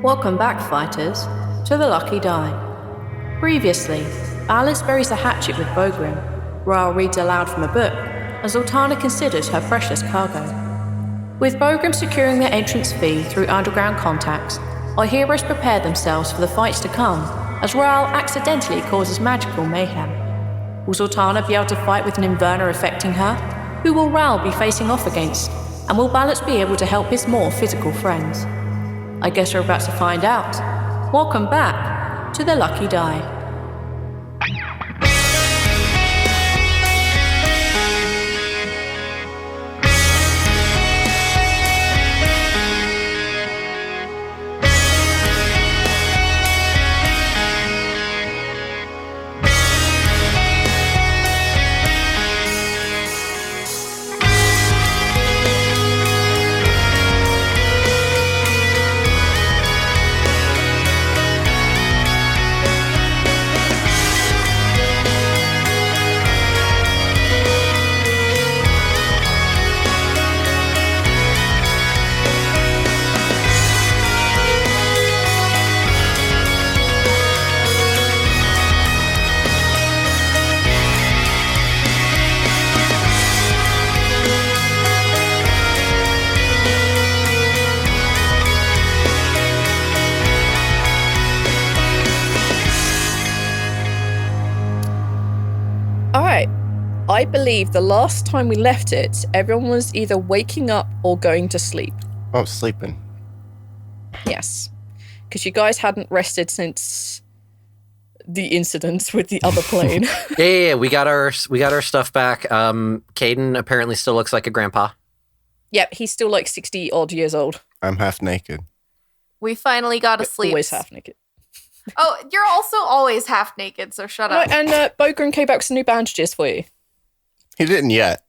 Welcome back, fighters, to the Lucky Die. Previously, Alice buries the hatchet with Bogrim, Rhal reads aloud from a book, and Zaltanna considers her precious cargo. With Bogrim securing their entrance fee through underground contacts, our heroes prepare themselves for the fights to come as Rhal accidentally causes magical mayhem. Will Zaltanna be able to fight with an Inverner affecting her? Who will Rhal be facing off against? And will Balance be able to help his more physical friends? I guess we're about to find out. Welcome back to the Lucky Die. I believe the last time we left it, everyone was either waking up or going to sleep. Oh, sleeping. Yes. Because you guys hadn't rested since the incident with the other plane. Yeah. We got our stuff back. Caden apparently still looks like a grandpa. Yep, he's still like 60 odd years old. I'm half naked. We finally got to sleep. Always half naked. Oh, you're also always half naked, so shut up. Right, and Bogrim came back with some new bandages for you. He didn't yet.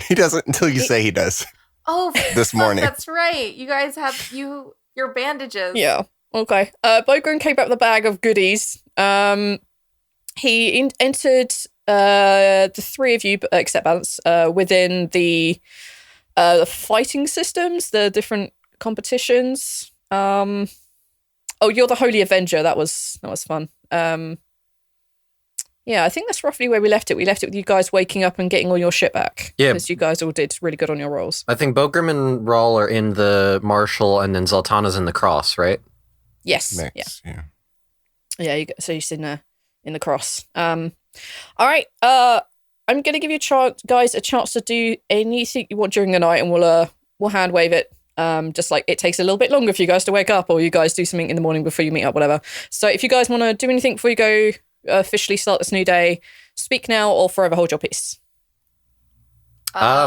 He doesn't until you say he does. Oh, this morning. That's right. You guys have your bandages. Yeah. Okay. Bogrim came back with a bag of goodies. He entered the three of you, except Balance, within the fighting systems, the different competitions. Oh, you're the Holy Avenger. That was fun. Yeah, I think that's roughly where we left it. We left it with you guys waking up and getting all your shit back. Yeah. Because you guys all did really good on your rolls. I think Bogrim and Rhal are in the Marshal, and then Zaltanna's in the Cross, right? Yes. Mix, yeah. Yeah, so you're in the Cross. All right. I'm going to give you guys a chance to do anything you want during the night, and we'll hand wave it. Just like it takes a little bit longer for you guys to wake up, or you guys do something in the morning before you meet up, whatever. So if you guys want to do anything before you go officially start this new day, speak now or forever hold your peace. I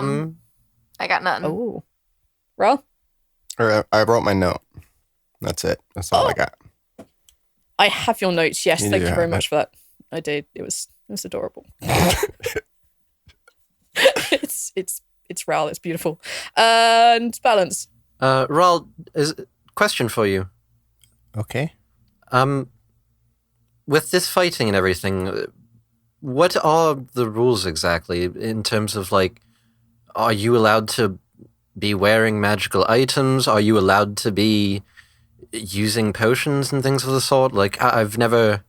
got nothing. Oh, Rhal? I wrote my note. That's it. That's all I got. I have your notes. Yes, thank you very much for that. I did. It was adorable. It's Rhal. It's beautiful. And Balance. Rhal, question for you. Okay. With this fighting and everything, what are the rules exactly in terms of, like, are you allowed to be wearing magical items? Are you allowed to be using potions and things of the sort? Like, I've never...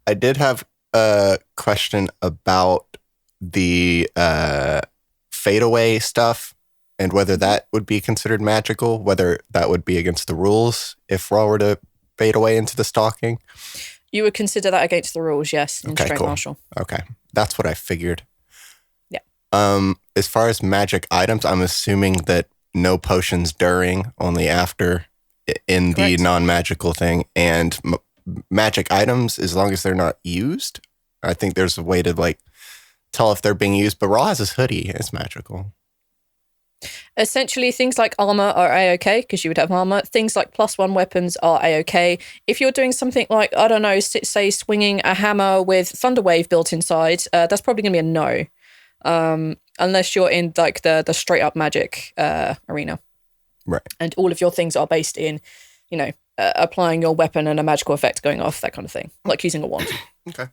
I did have a question about the fadeaway stuff and whether that would be considered magical, whether that would be against the rules if Rhal were to fade away into the stalking. You would consider that against the rules, yes, in Straight cool. Martial. Okay, that's what I figured. Yeah. As far as magic items, I'm assuming that no potions during, only after in Correct. the non-magical thing, and magic items as long as they're not used. I think there's a way to like tell if they're being used. But Rhal has his hoodie; it's magical. Essentially, things like armor are A-OK, because you would have armor. Things like +1 weapons are A-OK. If you're doing something like, I don't know, say swinging a hammer with Thunderwave built inside, that's probably going to be a no. Unless you're in like the straight up magic arena. Right. And all of your things are based in, applying your weapon and a magical effect going off, that kind of thing. Like using a wand. Okay.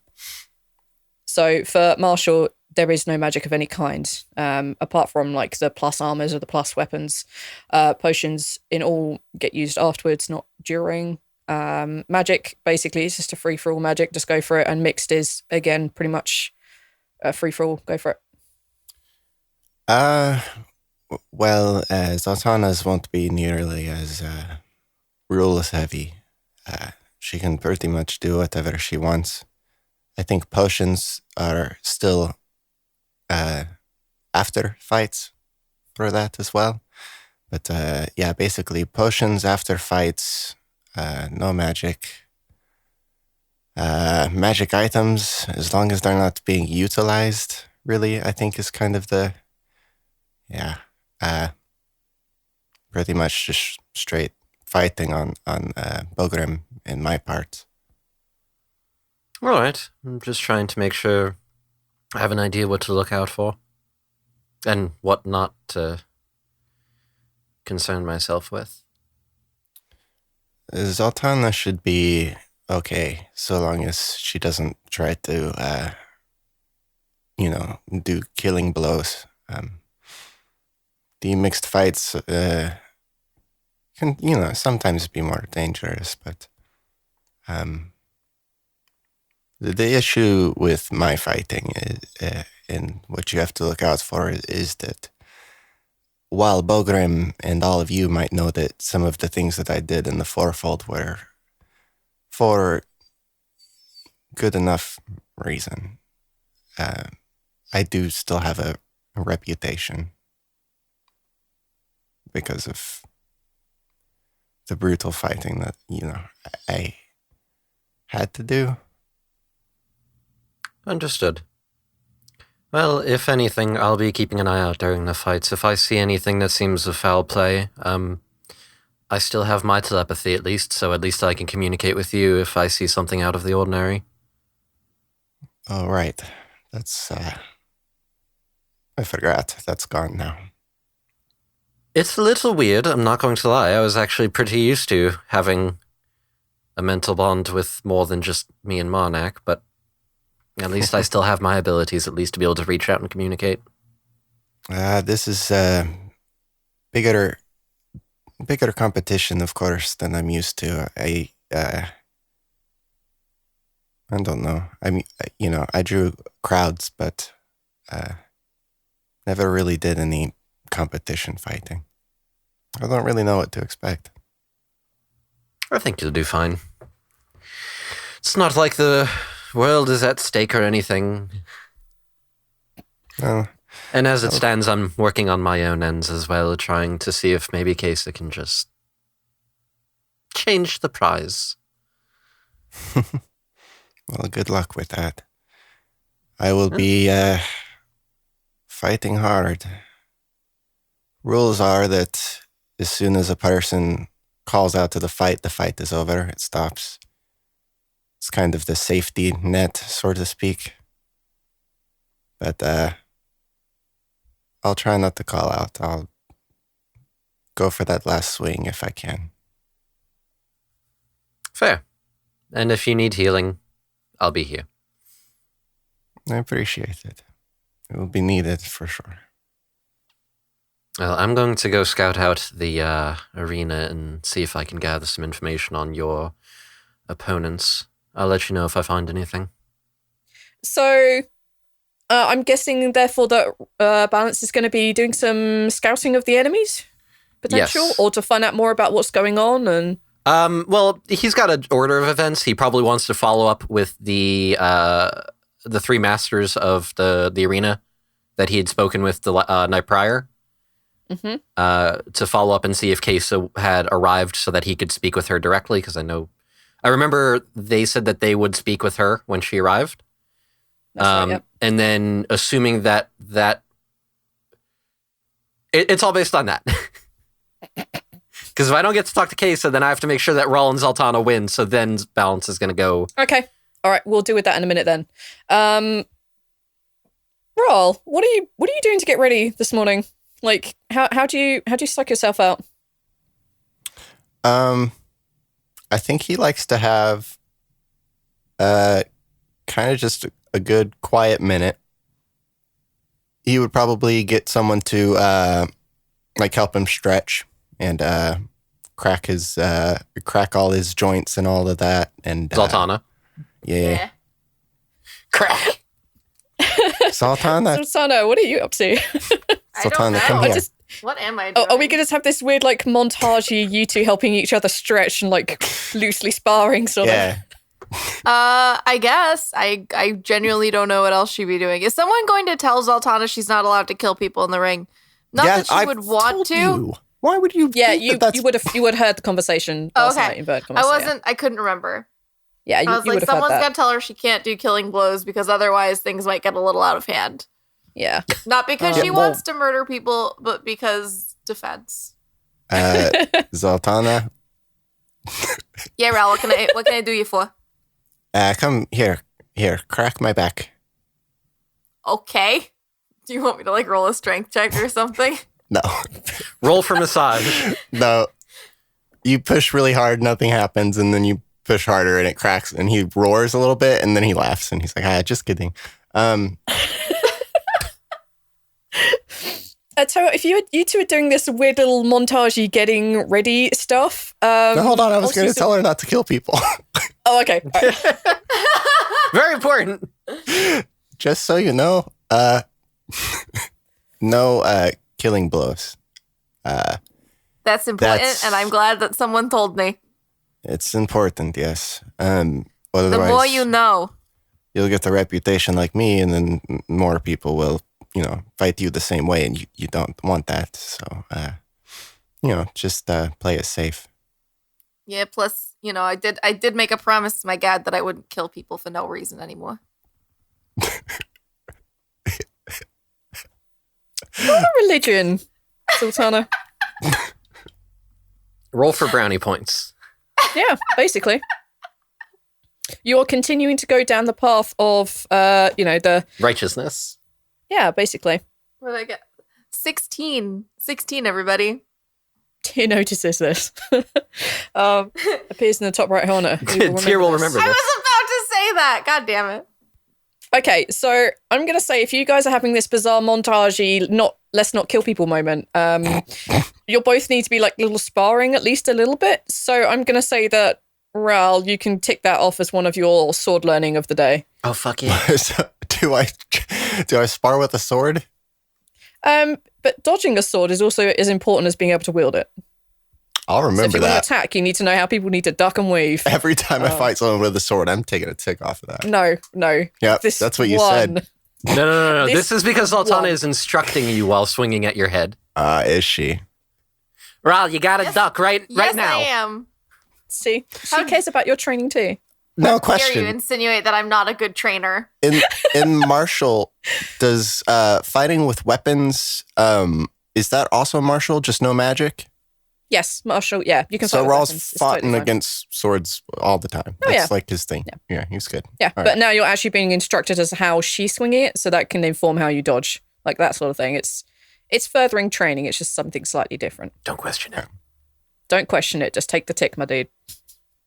So for Marshall, there is no magic of any kind, apart from like the plus armors or the plus weapons. Potions in all get used afterwards, not during. Magic basically is just a free for all magic. Just go for it. And mixed is again pretty much a free for all. Go for it. Well, Zaltanna's won't be nearly as rules heavy. She can pretty much do whatever she wants. I think potions are still after fights for that as well. But yeah, basically potions after fights, no magic. Magic items, as long as they're not being utilized, really, I think is kind of the, pretty much just straight fighting on Bogrim in my part. All right. I'm just trying to make sure I have an idea what to look out for and what not to concern myself with. Zaltanna should be okay, so long as she doesn't try to, do killing blows. The mixed fights can, sometimes be more dangerous, but the issue with my fighting is, and what you have to look out for is that while Bogrim and all of you might know that some of the things that I did in the Fourfold were for good enough reason, I do still have a reputation because of the brutal fighting that, I had to do. Understood. Well, if anything, I'll be keeping an eye out during the fights. If I see anything that seems of foul play, I still have my telepathy at least, so at least I can communicate with you if I see something out of the ordinary. Oh, right. That's, I forgot. That's gone now. It's a little weird, I'm not going to lie. I was actually pretty used to having a mental bond with more than just me and Marnak, but at least I still have my abilities, at least to be able to reach out and communicate. This is bigger competition, of course, than I'm used to. I don't know. I mean, I drew crowds, but never really did any competition fighting. I don't really know what to expect. I think you'll do fine. It's not like the world is at stake or anything. No. And as it stands, I'm working on my own ends as well, trying to see if maybe Caessa can just change the prize. Well, good luck with that. I will be fighting hard. Rules are that as soon as a person calls out to the fight is over. It stops. It's kind of the safety net, so to speak. But I'll try not to call out. I'll go for that last swing if I can. Fair. And if you need healing, I'll be here. I appreciate it. It will be needed for sure. Well, I'm going to go scout out the arena and see if I can gather some information on your opponents. I'll let you know if I find anything. So, I'm guessing, therefore, that Balance is going to be doing some scouting of the enemies potential, Yes. or to find out more about what's going on. And well, he's got an order of events. He probably wants to follow up with the three masters of the arena that he had spoken with the night prior. Mm-hmm. To follow up and see if Caessa had arrived so that he could speak with her directly, because I remember they said that they would speak with her when she arrived. That's right, yep. And then assuming that it's all based on that. Because if I don't get to talk to Caessa, then I have to make sure that Rhal and Zaltanna win, so then Balance is going to go. Okay. All right, we'll deal with that in a minute then. Rhal, what are you doing to get ready this morning? Like, how do you psych yourself out? I think he likes to have kind of just a good quiet minute, he would probably get someone to help him stretch and crack all his joints and all of that. And Zaltanna. yeah. Crack. Zaltanna, Zaltanna, what are you up to? I don't Zaltanna, know. come here. What am I doing? Are we going to have this weird montage you two helping each other stretch and loosely sparring sort of? Yeah. I guess. I genuinely don't know what else she'd be doing. Is someone going to tell Zaltanna she's not allowed to kill people in the ring? Not that she would want to. You. Why would you? Yeah, think you would have heard the conversation last night in Bird I couldn't remember. Yeah, I was you like, would have heard someone's that. got to tell her she can't do killing blows because otherwise things might get a little out of hand. Yeah. Not because she well- wants to murder people, but because defense. Zaltanna, Yeah, Rhal, what can I do you for? come here, crack my back. Okay. Do you want me to roll a strength check or something? No, Roll for massage. no. You push really hard, nothing happens, and then you push harder and it cracks, and he roars a little bit, and then he laughs, and he's like, just kidding. So if you two are doing this weird little montage getting ready stuff. No, hold on, I was going to also- tell her not to kill people. Oh, okay. All right. Very important. Just so you know, no killing blows. That's important, That's- and I'm glad that someone told me. It's important, yes. The Otherwise, more you know. you'll get the reputation like me, and then more people will, fight you the same way, and you don't want that. So, just play it safe. Yeah, plus, I did make a promise to my dad that I wouldn't kill people for no reason anymore. What a religion, Sultana. Roll for brownie points. Yeah, basically. You're continuing to go down the path of, the... Righteousness. Yeah, basically. What did I get? 16. 16, everybody. Tyr notices this. Appears in the top right corner. Tyr will remember I this. was about to say that. God damn it. Okay, so I'm going to say if you guys are having this bizarre montage let's not kill people moment, you'll both need to be little sparring at least a little bit. So I'm going to say that, Rhal, you can tick that off as one of your sword learning of the day. Oh, fuck yeah. So, do I spar with a sword? But dodging a sword is also as important as being able to wield it. I'll So if remember you want that. to attack, you need to know how people need to duck and weave. Every time I fight someone with a sword, I'm taking a tick off of that. No. Yep, This that's what you one. said. No. This This is because Zaltanna one. is instructing you while swinging at your head. Is she? Rhal, you gotta duck right Yes, now. I am. See, she cares about your training too. No Dare you question. insinuate that I'm not a good trainer? In martial, does fighting with weapons is that also martial? Just no magic? Yes, martial. Yeah, you can. So fight with Rhal's weapons. It's fought totally fine. against swords all the time. Oh, That's yeah. like his thing. Yeah, he's good. Yeah, All but right. now you're actually being instructed as how she's swinging it, so that can inform how you dodge, that sort of thing. It's furthering training. It's just something slightly different. Don't question it. Don't question it. Just take the tick, my dude.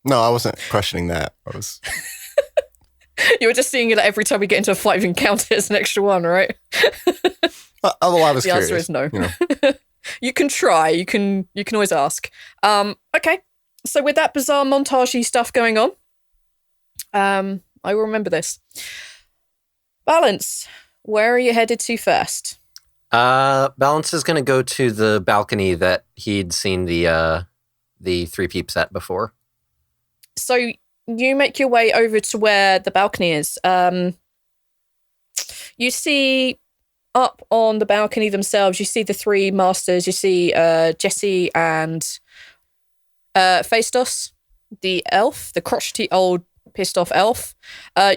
No, I wasn't questioning that. I was. You were just seeing it every time we get into a fight and encounter it's an extra one, right? Although I was The curious. answer is no. You know. You can try. You can always ask. Okay. So with that bizarre montagey stuff going on, I will remember this. Balance. Where are you headed to first? Balance is gonna go to the balcony that he'd seen the three peeps at before. So you make your way over to where the balcony is. You see up on the balcony themselves, you see the three masters. You see Jesse and Phaestos, the elf, the crotchety old pissed off elf.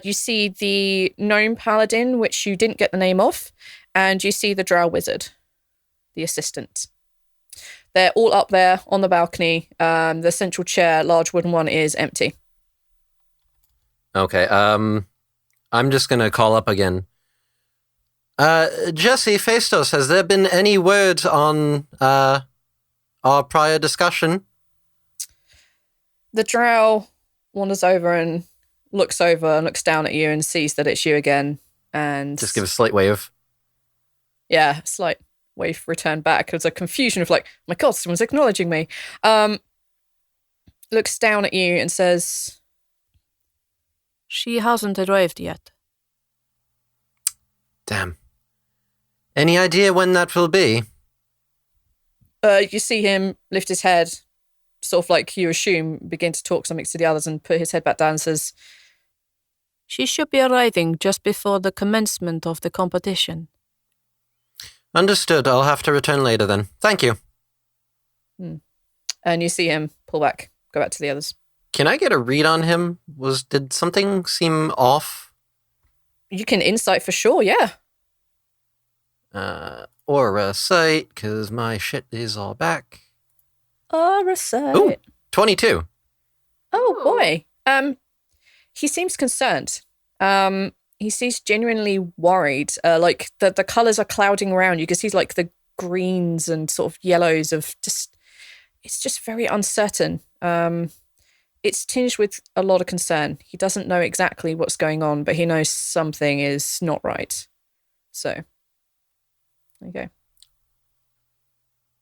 You see the gnome paladin, which you didn't get the name of, and you see the drow wizard, the assistant. They're all up there on the balcony. The central chair, large wooden one, is empty. Okay. I'm just gonna call up again. Jesse, Phaestos, has there been any word on our prior discussion? The drow wanders over and looks over and looks down at you and sees that it's you again. And just give a slight wave. Yeah, slight wave return back. There's a confusion of like, oh my God, someone's acknowledging me. Looks down at you and says, she hasn't arrived yet. Damn. Any idea when that will be? You see him lift his head, sort of like you assume, begin to talk something to the others and put his head back down and says, she should be arriving just before the commencement of the competition. Understood. I'll have to return later then. Thank you. And you see him pull back, go back to the others. Can I get a read on him? Did something seem off? You can insight for sure, yeah. Aura sight, because my shit is all back. Aura sight. Ooh, 22. Oh boy. He seems concerned. He seems genuinely worried. Like the colors are clouding around. You can see like the greens and sort of yellows of just. It's just very uncertain. It's tinged with a lot of concern. He doesn't know exactly what's going on, but he knows something is not right. So, okay.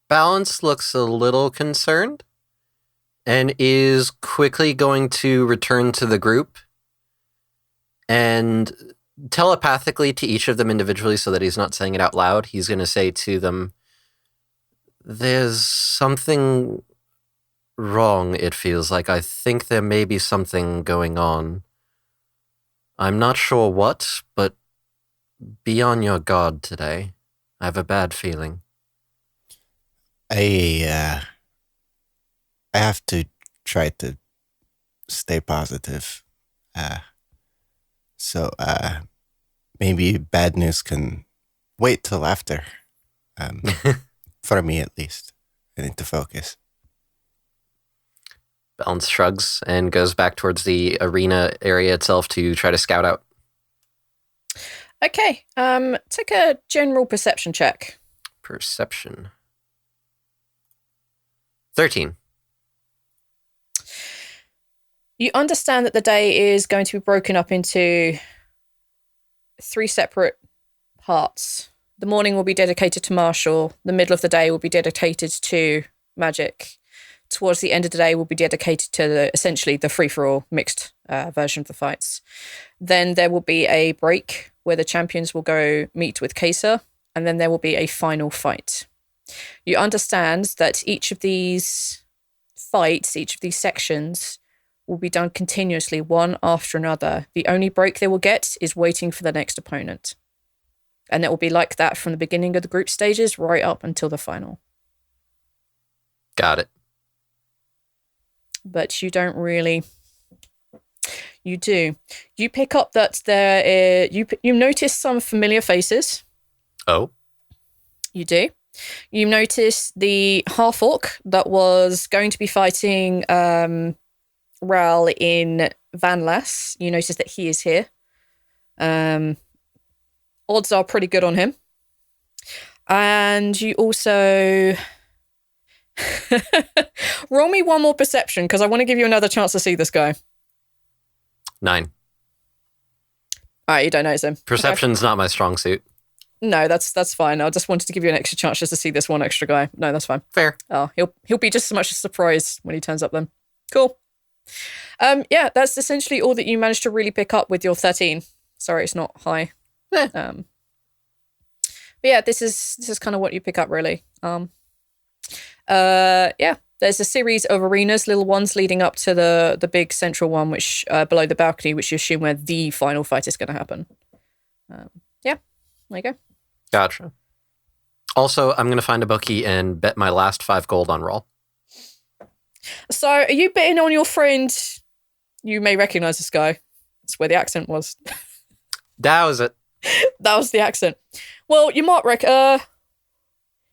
Balance looks a little concerned and is quickly going to return to the group and telepathically to each of them individually so that he's not saying it out loud. He's going to say to them, there's something wrong, it feels like. I think there may be something going on. I'm not sure what, but be on your guard today. I have a bad feeling. I have to try to stay positive. So maybe bad news can wait till after. For me, at least. I need to focus. Balance shrugs and goes back towards the arena area itself to try to scout out. Okay. Take a general perception check. Perception. 13. You understand that the day is going to be broken up into 3 separate parts. The morning will be dedicated to martial. The middle of the day will be dedicated to magic. Towards the end of the day will be dedicated to essentially the free-for-all mixed version of the fights. Then there will be a break where the champions will go meet with Caessa, and then there will be a final fight. You understand that each of these fights, each of these sections, will be done continuously, one after another. The only break they will get is waiting for the next opponent. And it will be like that from the beginning of the group stages right up until the final. Got it. But you don't really... You do. You pick up that there is... You notice some familiar faces. Oh? You do. You notice the half-orc that was going to be fighting Rhal in Van Lass. You notice that he is here. Odds are pretty good on him. And you also... Roll me one more perception, because I want to give you another chance to see this guy. 9. All right, you don't notice him. Perception's not my strong suit. No, that's fine. I just wanted to give you an extra chance just to see this one extra guy. No, that's fine. Fair. Oh, he'll be just as much a surprise when he turns up then. Cool. Yeah, that's essentially all that you managed to really pick up with your 13. Sorry, it's not high. But yeah, this is kind of what you pick up really. Yeah, there's a series of arenas, little ones leading up to the big central one, which below the balcony, which you assume where the final fight is going to happen. Yeah, there you go. Gotcha. Also, I'm going to find a bookie and bet my last 5 gold on Rhal. So, are you betting on your friend? You may recognize this guy. That's where the accent was. That was it. That was the accent. Well, you might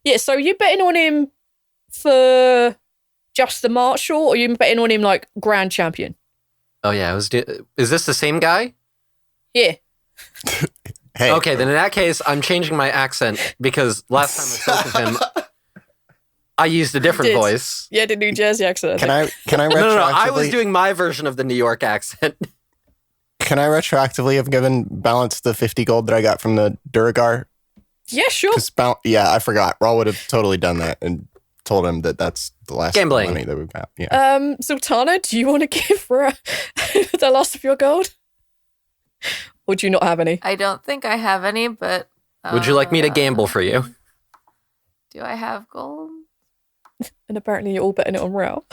yeah, so you betting on him for just the martial, or you betting on him like grand champion? Oh yeah, is this the same guy? Yeah. Hey. Okay, then in that case, I'm changing my accent because last time I spoke with him, I used a different voice. Yeah, the New Jersey accent. Can I No, I was doing my version of the New York accent. Can I retroactively have given Balance the 50 gold that I got from the Duragar? Yeah, sure. Yeah, I forgot. Rhal would have totally done that and told him that that's the last Gambling. money that we've got. Yeah. Zaltanna, do you want to give her the last of your gold? Or do you not have any? I don't think I have any, but... Would you like me to gamble for you? Do I have gold? And apparently you're all betting it on Rhal.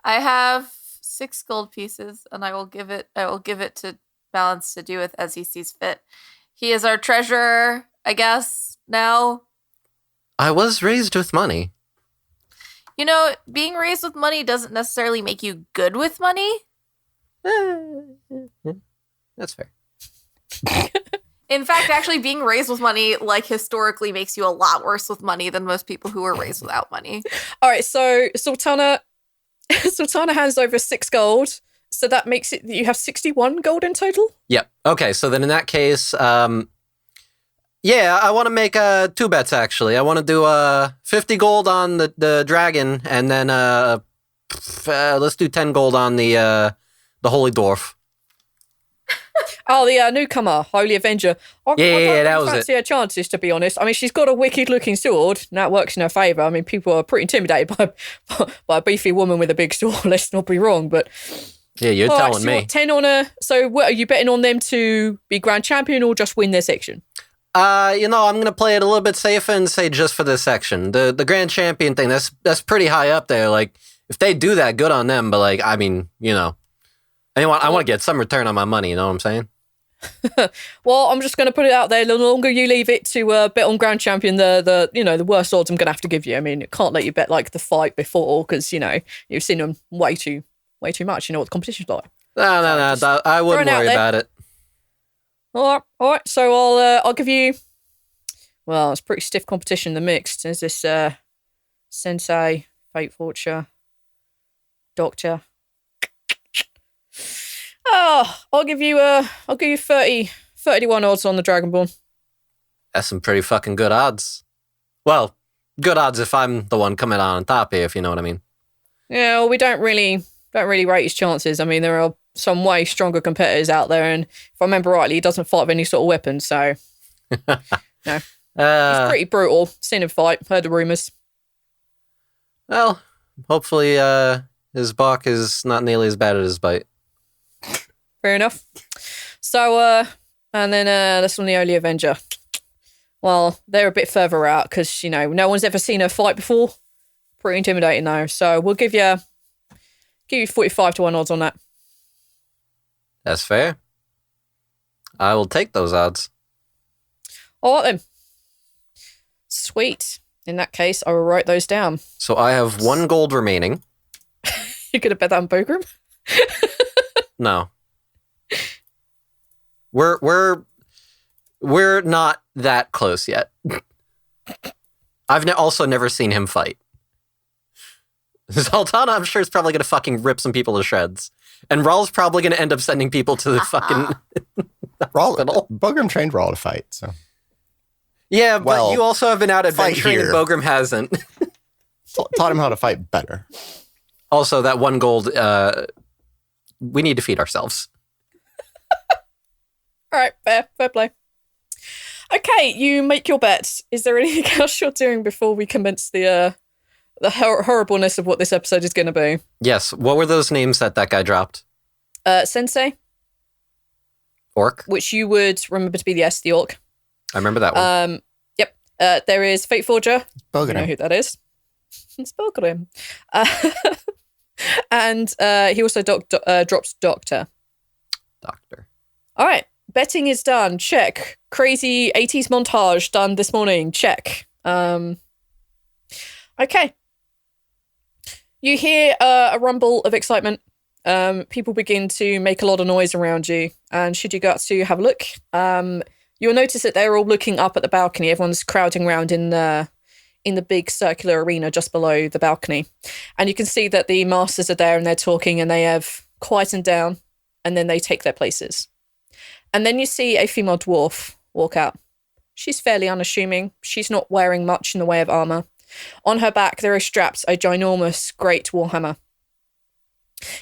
I have 6 gold pieces, and I will give it to Balance to do with as he sees fit. He is our treasurer, I guess, now. I was raised with money. You know, being raised with money doesn't necessarily make you good with money. That's fair. In fact, actually being raised with money, like, historically makes you a lot worse with money than most people who are raised without money. All right, so Zaltanna hands over 6 gold. So that makes it that you have 61 gold in total? Yep. Okay, so then in that case, I want to make 2 bets, actually. I want to do 50 gold on the dragon, and then let's do 10 gold on the Holy Dwarf. Oh, the newcomer, Holy Avenger. I that was fancy her chances, to be honest. I mean, she's got a wicked-looking sword, and that works in her favour. I mean, people are pretty intimidated by a beefy woman with a big sword, let's not be wrong, but... Yeah, you're telling me. 10 on her. So what, are you betting on them to be grand champion or just win their section? I'm going to play it a little bit safer and say just for this section. The grand champion thing, that's pretty high up there. Like, if they do that, good on them, but, like, I mean, I want to get some return on my money, you know what I'm saying? Well, I'm just going to put it out there. The longer you leave it to bet on grand champion, the worse odds I'm going to have to give you. I mean, it can't let you bet like the fight before because you've seen them way too much. You know what the competition's like. No, I wouldn't worry about it. All right. So I'll give you. Well, it's pretty stiff competition. The mixed. There's this Sensei, Fate Fortune, Doctor. Oh, I'll give you 31 odds on the Dragonborn. That's some pretty fucking good odds. Well, good odds if I'm the one coming out on top here, if you know what I mean. Yeah, well, we don't really rate his chances. I mean, there are some way stronger competitors out there, and if I remember rightly, he doesn't fight with any sort of weapon, so no. He's pretty brutal. Seen him fight, heard the rumours. Well, hopefully his bark is not nearly as bad as his bite. Fair enough. So, and then this one, the Holy Avenger. Well, they're a bit further out because, no one's ever seen her fight before. Pretty intimidating, though. So we'll give you 45-1 odds on that. That's fair. I will take those odds. All right, then. Sweet. In that case, I will write those down. So I have 1 gold remaining. You could have bet that on Bogram? No. We're not that close yet. I've also never seen him fight. Zaltanna, I'm sure, is probably going to fucking rip some people to shreds. And Rhal's probably going to end up sending people to the fucking hospital. Bogram trained Rhal to fight, so. Yeah, but you also have been out adventuring and Bogram hasn't. Taught him how to fight better. Also, that 1 gold, we need to feed ourselves. All right, fair play. Okay, you make your bets. Is there anything else you're doing before we commence the horribleness of what this episode is going to be? Yes. What were those names that guy dropped? Sensei. Orc. Which you would remember to be the orc. I remember that one. Yep. There is Fate Forger. Bogram. You know who that is. It's Bogram. And he also drops Doctor. Doctor. All right. Betting is done. Check. Crazy 80s montage done this morning. Check. Okay. You hear a rumble of excitement. People begin to make a lot of noise around you. And should you go out to have a look, you'll notice that they're all looking up at the balcony. Everyone's crowding around in the big circular arena just below the balcony. And you can see that the masters are there and they're talking and they have quietened down and then they take their places. And then you see a female dwarf walk out. She's fairly unassuming. She's not wearing much in the way of armor. On her back, there is strapped a ginormous great warhammer.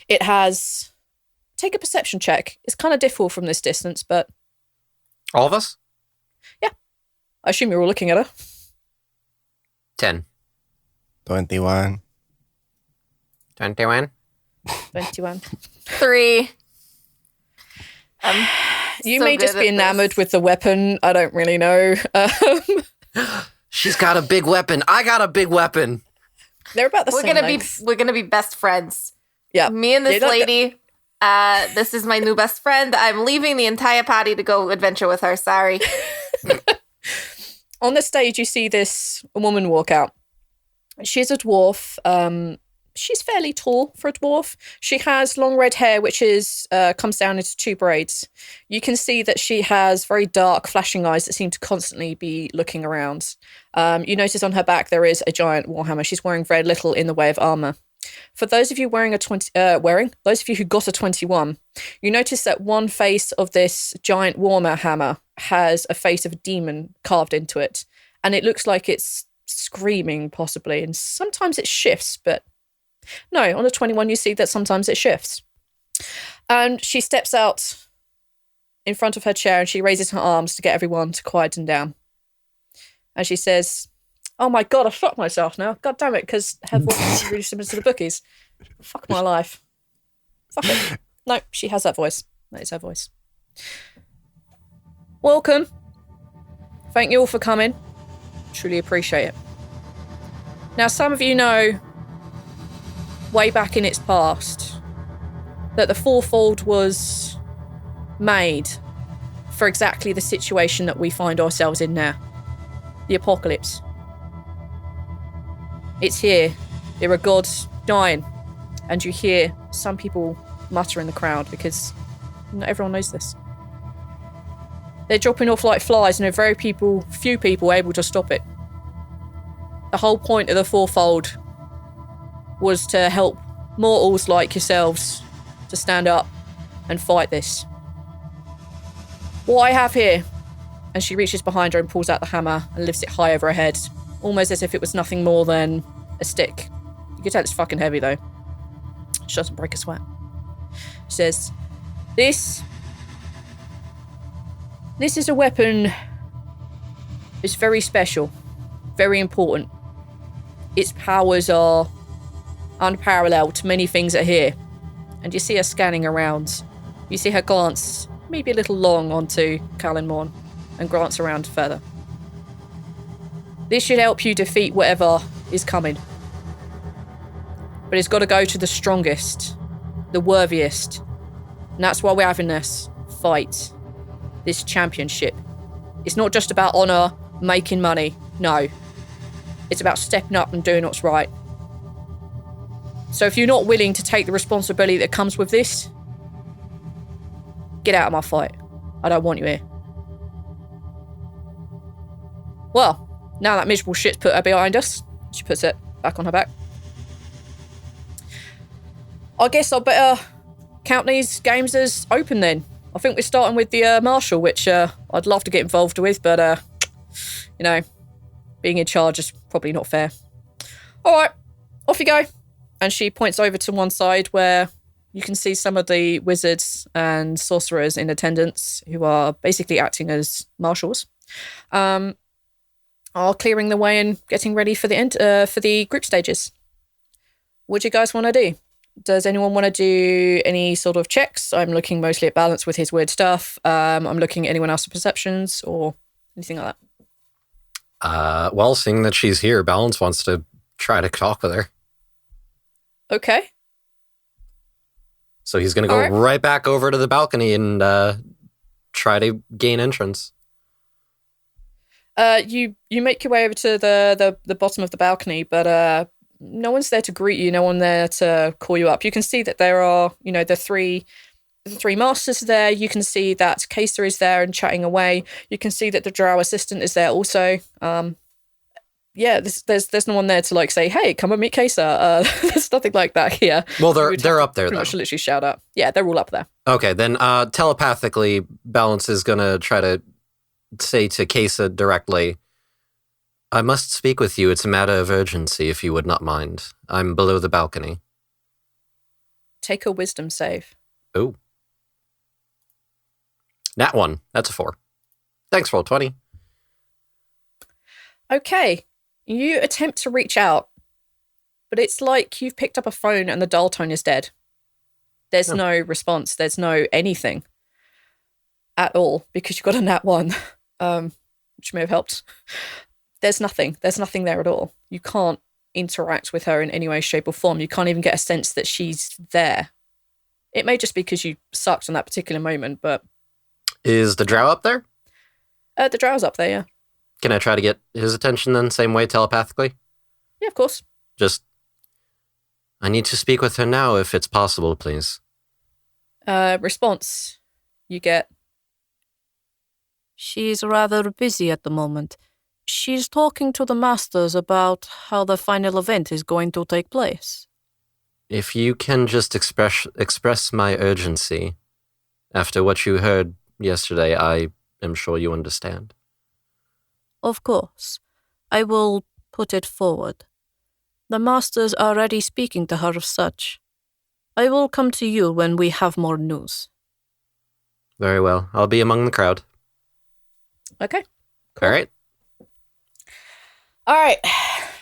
It has take a perception check. It's kind of difficult from this distance, but All of us? I assume you're all looking at her. 10. 21. 21. 21. 3. You so may good just be at enamored this. with the weapon. I don't really know. She's got a big weapon. I got a big weapon. They're about the We're same gonna length. be best friends. Yeah. Me and this Yeah, lady. This is my new best friend. I'm leaving the entire party to go adventure with her. Sorry. On the stage, you see this woman walk out. She's a dwarf. She's fairly tall for a dwarf. She has long red hair, which is comes down into 2 braids. You can see that she has very dark, flashing eyes that seem to constantly be looking around. You notice on her back there is a giant warhammer. She's wearing very little in the way of armor. For those of you those of you who got a 21, you notice that one face of this giant warhammer has a face of a demon carved into it, and it looks like it's screaming possibly, and sometimes it shifts, but no, on a 21 you see that sometimes it shifts. And she steps out in front of her chair and she raises her arms to get everyone to quieten down. And she says, "Oh my God, I fucked myself now. God damn it," because her voice is really similar to the bookies. Fuck my life. Fuck it. No, she has that voice. That is her voice. Welcome. Thank you all for coming. Truly appreciate it. Now, some of you know, way back in its past, that the Fourfold was made for exactly the situation that we find ourselves in now. The apocalypse. It's here. There are gods dying. And you hear some people mutter in the crowd because not everyone knows this. They're dropping off like flies and there are few people able to stop it. The whole point of the Fourfold was to help mortals like yourselves to stand up and fight this. What I have here, and she reaches behind her and pulls out the hammer and lifts it high over her head, almost as if it was nothing more than a stick. You can tell it's fucking heavy though. She doesn't break a sweat. She says, This is a weapon. It's very special, very important. Its powers are unparalleled to many things that are here. And you see her scanning around. You see her glance, maybe a little long, onto Callan Morn and glance around further. This should help you defeat whatever is coming. But it's got to go to the strongest, the worthiest. And that's why we're having this fight, this championship. It's not just about honour, making money. No. It's about stepping up and doing what's right. So if you're not willing to take the responsibility that comes with this, get out of my fight. I don't want you here. Well, now that miserable shit's put her behind us, she puts it back on her back. I guess I'll better count these games as open then. I think we're starting with the Marshal, which I'd love to get involved with, but, being in charge is probably not fair. All right, off you go. And she points over to one side where you can see some of the wizards and sorcerers in attendance who are basically acting as marshals, are clearing the way and getting ready for the group stages. What do you guys want to do? Does anyone want to do any sort of checks? I'm looking mostly at Balance with his weird stuff. I'm looking at anyone else's perceptions or anything like that. Well, seeing that she's here, Balance wants to try to talk with her. Okay. So he's going to go right back over to the balcony and try to gain entrance. You make your way over to the bottom of the balcony, but no one's there to greet you. No one there to call you up. You can see that there are, the three masters there. You can see that Caessa is there and chatting away. You can see that the drow assistant is there also. There's no one there to say, hey, come and meet Caessa. There's nothing like that here. Well, they're up there pretty though. much literally shout out. Yeah, they're all up there. Okay, then telepathically, Balance is gonna try to say to Caessa directly, I must speak with you. It's a matter of urgency, if you would not mind. I'm below the balcony. Take a wisdom save. Oh, Nat 1. That's a 4. Thanks, roll 20. Okay. You attempt to reach out, but it's like you've picked up a phone and the dial tone is dead. There's no response. There's no anything at all because you got a nat 1, which may have helped. There's nothing. There's nothing there at all. You can't interact with her in any way, shape, or form. You can't even get a sense that she's there. It may just be because you sucked on that particular moment, but... Is the drow up there? The drow's up there, yeah. Can I try to get his attention then, same way, telepathically? Yeah, of course. Just... I need to speak with her now, if it's possible, please. Response. You get... She's rather busy at the moment. She's talking to the masters about how the final event is going to take place. If you can just express my urgency after what you heard yesterday, I am sure you understand. Of course. I will put it forward. The masters are already speaking to her of such. I will come to you when we have more news. Very well. I'll be among the crowd. Okay. Cool. All right. All right.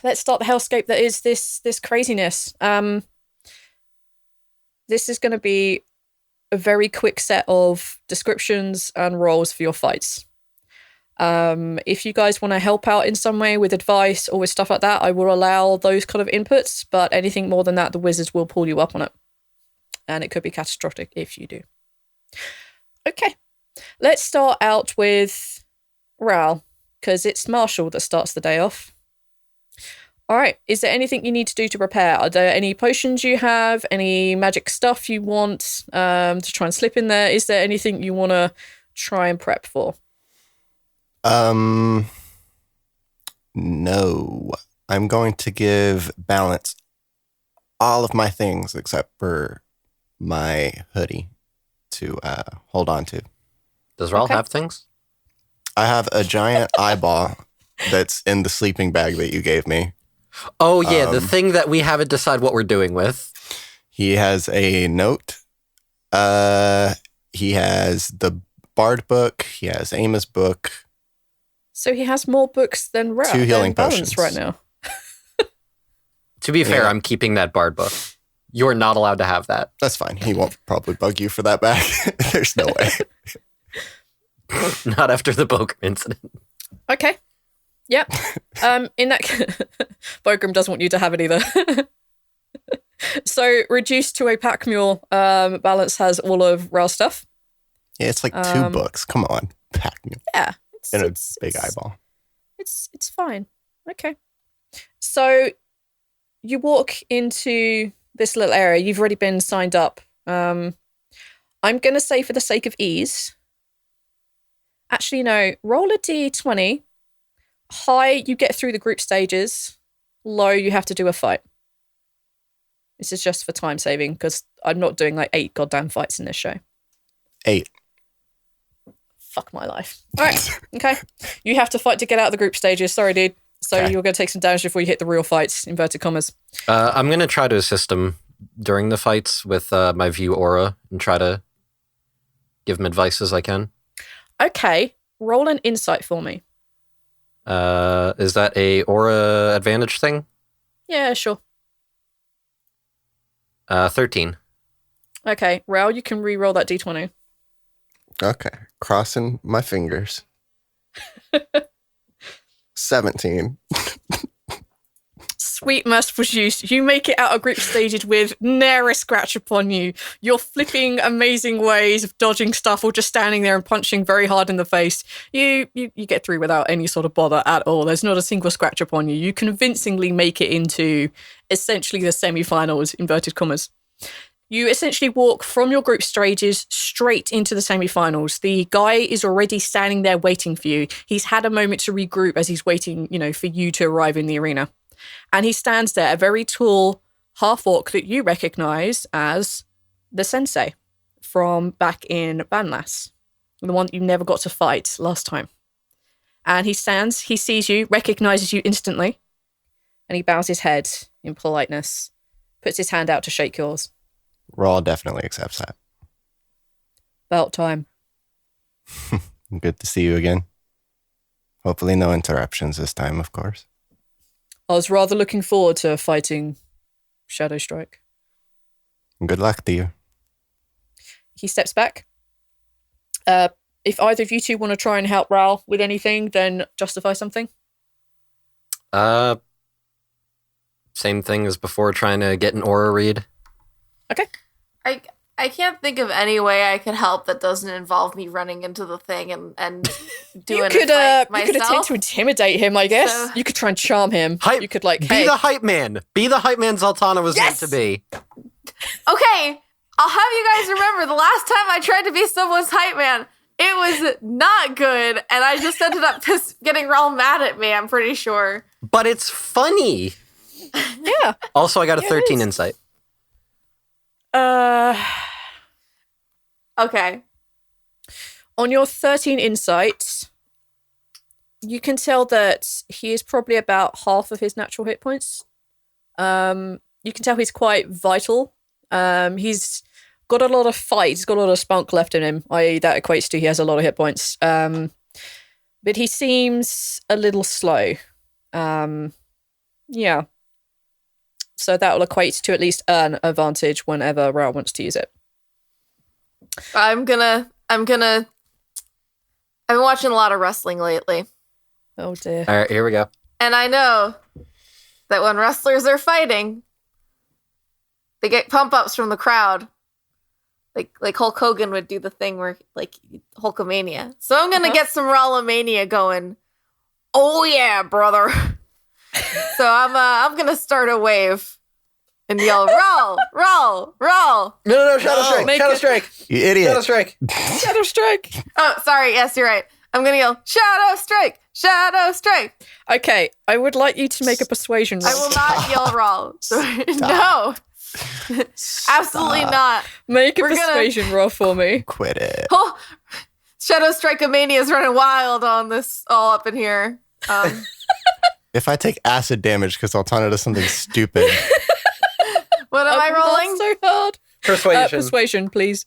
Let's start the hellscape that is this craziness. This is going to be a very quick set of descriptions and roles for your fights. If you guys want to help out in some way with advice or with stuff like that, I will allow those kind of inputs, but anything more than that, the wizards will pull you up on it. And it could be catastrophic if you do. Okay. Let's start out with Rhal, because it's Marshall that starts the day off. All right. Is there anything you need to do to prepare? Are there any potions you have? Any magic stuff you want to try and slip in there? Is there anything you want to try and prep for? No. I'm going to give Balance all of my things except for my hoodie to hold on to. Does Rhal have things? I have a giant eyeball that's in the sleeping bag that you gave me. Oh, yeah, the thing that we haven't decided what we're doing with. He has a note. He has the Bard book. He has Amos' book. So he has more books than Rhal. 2 healing potions right now. To be fair, I'm keeping that Bard book. You're not allowed to have that. That's fine. He won't probably bug you for that bag. There's no way. Not after the Bogram incident. Okay. Yep. In that Bogram doesn't want you to have it either. So reduced to a pack mule, Balance has all of Rhal's stuff. Yeah, it's like 2 books. Come on. Pack me. Yeah. In a big eyeball. It's fine. Okay. So you walk into this little area. You've already been signed up. I'm going to say for the sake of ease. Actually, no. Roll a d20. High, you get through the group stages. Low, you have to do a fight. This is just for time saving because I'm not doing like 8 goddamn fights in this show. 8. Fuck my life. All right. Okay. You have to fight to get out of the group stages. Sorry, dude. So you're going to take some damage before you hit the real fights, inverted commas. I'm going to try to assist him during the fights with my view aura and try to give him advice as I can. Okay. Roll an insight for me. Is that a aura advantage thing? Yeah, sure. 13. Okay. Rhal, you can re-roll that d20. Okay. Crossing my fingers. 17. Sweet merciful juice. You make it out of group stages with ne'er a scratch upon you. You're flipping amazing ways of dodging stuff or just standing there and punching very hard in the face. You get through without any sort of bother at all. There's not a single scratch upon you. You convincingly make it into essentially the semi-finals, inverted commas. You essentially walk from your group stages straight into the semi-finals. The guy is already standing there waiting for you. He's had a moment to regroup as he's waiting, for you to arrive in the arena. And he stands there, a very tall half-orc that you recognize as the sensei from back in Banlas, the one that you never got to fight last time. And he stands, he sees you, recognizes you instantly, and he bows his head in politeness, puts his hand out to shake yours. Rhal definitely accepts that. About time. Good to see you again. Hopefully no interruptions this time, of course. I was rather looking forward to fighting Shadow Strike. Good luck to you. He steps back. If either of you two want to try and help Rhal with anything, then justify something. Same thing as before, trying to get an aura read. Okay. I can't think of any way I could help that doesn't involve me running into the thing and doing You could it you could attempt to intimidate him, I guess. So- You could try and charm him. Hype, You could like, be hey, the hype man. Be the hype man Zaltanna was Yes! meant to be. Okay, I'll have you guys remember the last time I tried to be someone's hype man, it was not good, and I just ended up just getting real mad at me, I'm pretty sure. But it's funny. yeah. Also, I got a Yeah, it 13 is. insight. Okay. On your 13 insight, you can tell that he is probably about half of his natural hit points. You can tell he's quite vital. He's got a lot of fight. He's got a lot of spunk left in him, i.e. that equates to he has a lot of hit points. But he seems a little slow. Yeah. So that will equate to at least an advantage whenever Rhal wants to use it. I've been watching a lot of wrestling lately. Oh dear. All right, here we go. And I know that when wrestlers are fighting, they get pump ups from the crowd. Like Hulk Hogan would do the thing where like Hulkamania. So I'm gonna get some Rhalomania going. Oh yeah, brother. So I'm gonna start a wave and yell, Rhal. No, Shadow Strike. Make Shadow it- Strike. You idiot. Shadow Strike. Shadow Strike! Oh, sorry, yes, you're right. I'm gonna yell, Shadow Strike! Okay, I would like you to make a persuasion roll. I will not yell Rhal. No. Absolutely not. Make a We're gonna- persuasion roll for me. Quit it. Oh, Shadow Strike-a-mania is running wild on this all up in here. If I take acid damage because Zaltanna does something stupid, What am I rolling? Not so hard. Persuasion. Persuasion, please.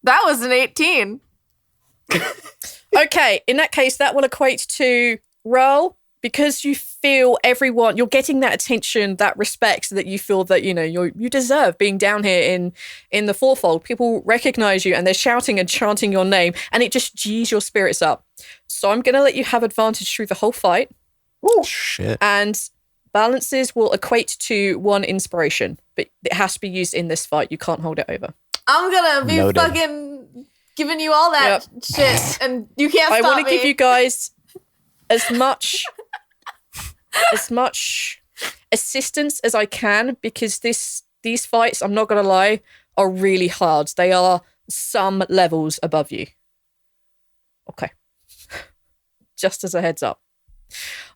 That was an 18. Okay, in that case, that will equate to Rhal, because you feel everyone, you're getting that attention, that respect that you feel that, you deserve being down here in the fourfold. People recognize you and they're shouting and chanting your name, and it just G's your spirits up. So I'm going to let you have advantage through the whole fight, shit. and balances will equate to 1 inspiration, but it has to be used in this fight. You can't hold it over. I'm gonna be Noted. fucking giving you all that shit, and you can't stop I want to me. give you guys as much assistance as I can, because these fights, I'm not gonna lie, are really hard. They are some levels above you. Okay. Just as a heads up.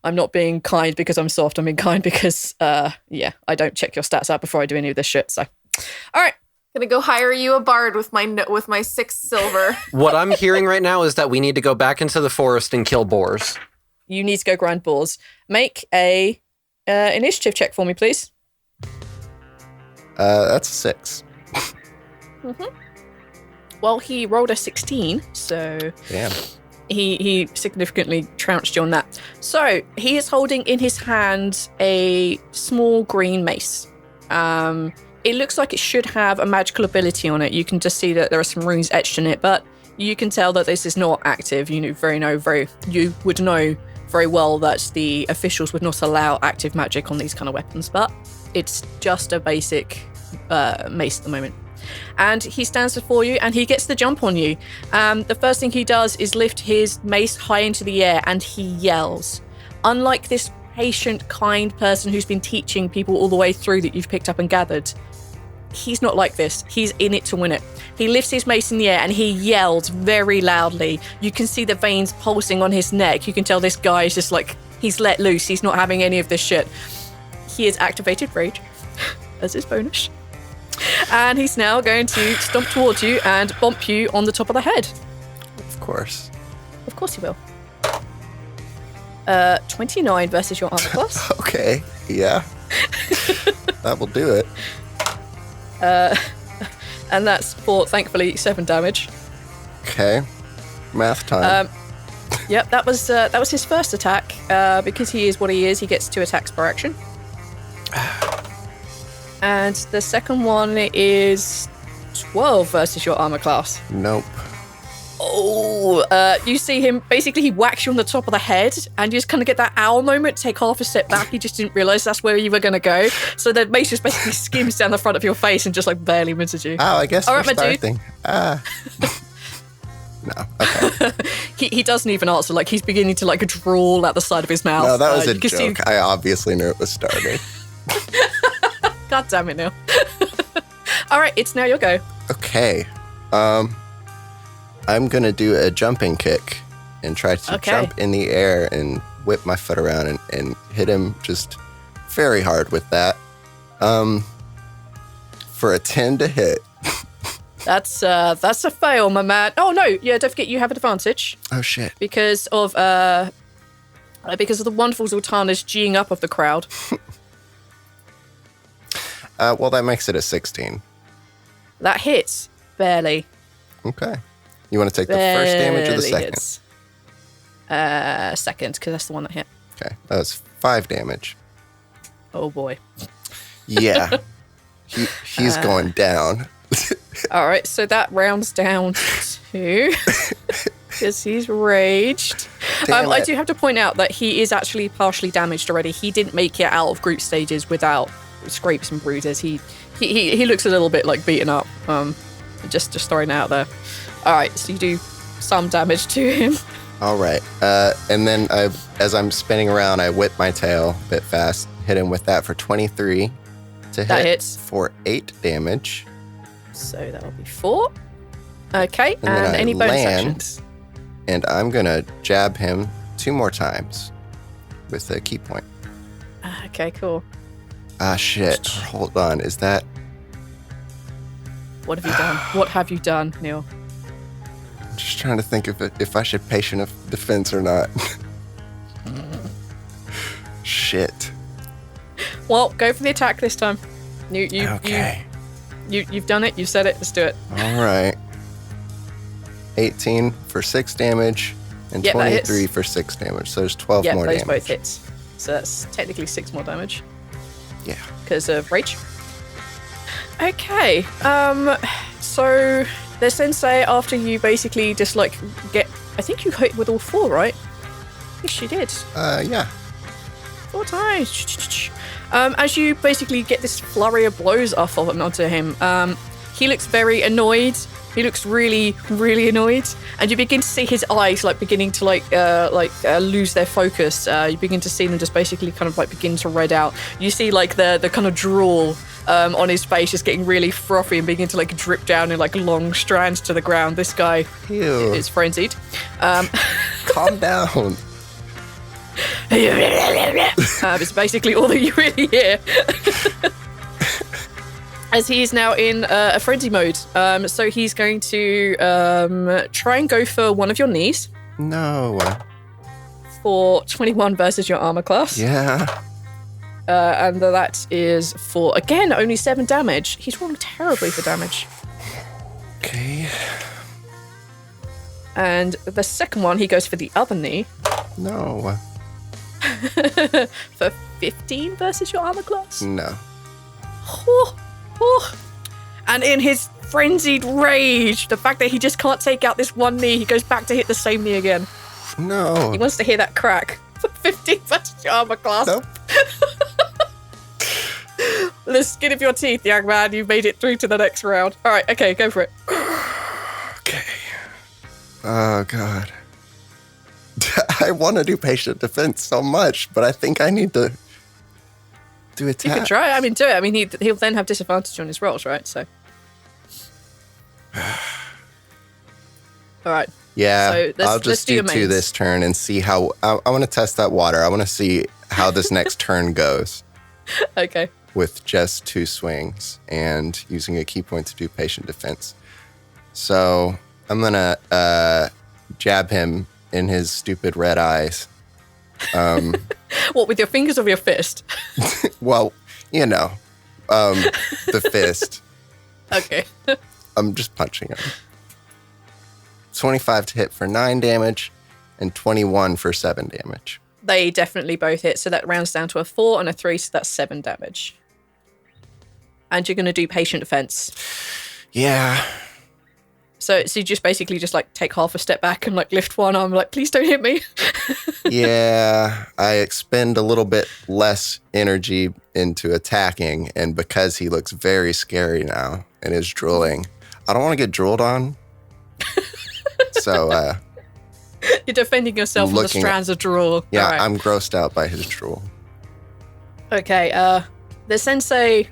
I'm not being kind because I'm soft. I'm being kind because I don't check your stats out before I do any of this shit. So all right. Gonna go hire you a bard with my 6 silver. What I'm hearing right now is that we need to go back into the forest and kill boars. You need to go grind boars. Make a initiative check for me, please. That's a 6. Well, he rolled a 16, so Damn. he significantly trounced you on that. So he is holding in his hand a small green mace. It looks like it should have a magical ability on it. You can just see that there are some runes etched in it, but you can tell that this is not active. You would know very well that the officials would not allow active magic on these kind of weapons, but it's just a basic mace at the moment. And he stands before you and he gets the jump on you. The first thing he does is lift his mace high into the air and he yells. Unlike this patient, kind person who's been teaching people all the way through that you've picked up and gathered, he's not like this. He's in it to win it. He lifts his mace in the air and he yells very loudly. You can see the veins pulsing on his neck. You can tell this guy is just like, he's let loose. He's not having any of this shit. He has activated Rage as his bonus. And he's now going to stomp towards you and bump you on the top of the head. Of course. Of course he will. 29 versus your armor class. Okay. Yeah. That will do it. And that's for, thankfully, 7 damage. Okay. Math time. Yep, that was his first attack. Because he is what he is, he gets 2 attacks per action. And the second one is 12 versus your armor class. Nope. Oh, you see him, basically he whacks you on the top of the head and you just kind of get that owl moment, take half a step back. You just didn't realize that's where you were going to go. So the mace just basically skims down the front of your face and just like barely misses you. Oh, I guess All we're right, my dude. starting. No, okay. He doesn't even answer, like he's beginning to like drool out the side of his mouth. No, that was a you can joke. I obviously knew it was starting. God damn it, Neil. All right, it's now your go. Okay. I'm going to do a jumping kick and try to jump in the air and whip my foot around and hit him just very hard with that. For a 10 to hit. That's a fail, my man. Oh no, yeah, don't forget you have advantage. Oh shit. Because of the wonderful Zaltanna's G'ing up of the crowd. Well, that makes it a 16. That hits. Barely. Okay. You want to take the first damage or the second? Hits. Second, because that's the one that hit. Okay. That was 5 damage. Oh boy. Yeah. He's going down. All right, so that rounds down to because he's raged. I do have to point out that he is actually partially damaged already. He didn't make it out of group stages without scrapes and bruises. He looks a little bit like beaten up. Just throwing it out there. All right, so you do some damage to him. All right. And then as I'm spinning around, I whip my tail a bit fast, hit him with that for 23 to That hit hits. for 8 damage. So that'll be 4. Okay, And then I any bonus land, actions? and I'm going to jab him 2 more times with a key point. Okay, cool. Ah, shit. Hold on. Is that... What have you done? What have you done, Neil? I'm just trying to think if I should patient of defense or not. Shit. Well, go for the attack this time. Okay. You've done it. You've said it. Let's do it. All right. 18 for 6 damage and Yep, that hits. 23 for 6 damage. So there's 12 Yeah, more those damage. both hits. So that's technically 6 more damage Yeah. because of rage. Okay. So the sensei, after you basically just like I think you hit with all 4, right? Yes, you did. Yeah. 4 times. As you basically get this flurry of blows off of onto him, he looks very annoyed. He looks really, really annoyed, and you begin to see his eyes like beginning to lose their focus. You begin to see them just basically kind of like begin to red out. You see like the kind of drool on his face just getting really frothy and begin to like drip down in like long strands to the ground. This guy Ew. is frenzied. Calm down. It's basically all that you really hear. As he is now in a frenzy mode. So he's going to try and go for one of your knees No. for 21 versus your armor class. Yeah. And that is for, again, only 7 damage. He's rolling terribly for damage. Okay. And the second one, he goes for the other knee No. for 15 versus your armor class. No. Oh. And in his frenzied rage, the fact that he just can't take out this one knee, he goes back to hit the same knee again. No. He wants to hear that crack. 15 versus your armor class. Nope. The skin of your teeth, young man. You've made it through to the next round. All right, okay, go for it. Okay. Oh, God. I want to do patient defense so much, but I think I need to do You attack. can try. I mean, do it. I mean, he'll then have disadvantage on his rolls, right? So. All right. Yeah, So I'll let's just do do your 2 mains. this turn and see how... I want to test that water. I want to see how this next turn goes Okay. with just 2 swings and using a key point to do patient defense. So I'm going to jab him in his stupid red eyes. What, with your fingers or your fist? Well, you know, the fist. Okay. I'm just punching him. 25 to hit for 9 damage and 21 for 7 damage. They definitely both hit, so that rounds down to a 4 and a 3, so that's 7 damage. And you're going to do patient defense. Yeah. So you just basically just like take half a step back and like lift one arm, like, please don't hit me. Yeah, I expend a little bit less energy into attacking, and because he looks very scary now and is drooling, I don't want to get drooled on. So, you're defending yourself with the strands of drool. Yeah, All right. I'm grossed out by his drool. Okay, the sensei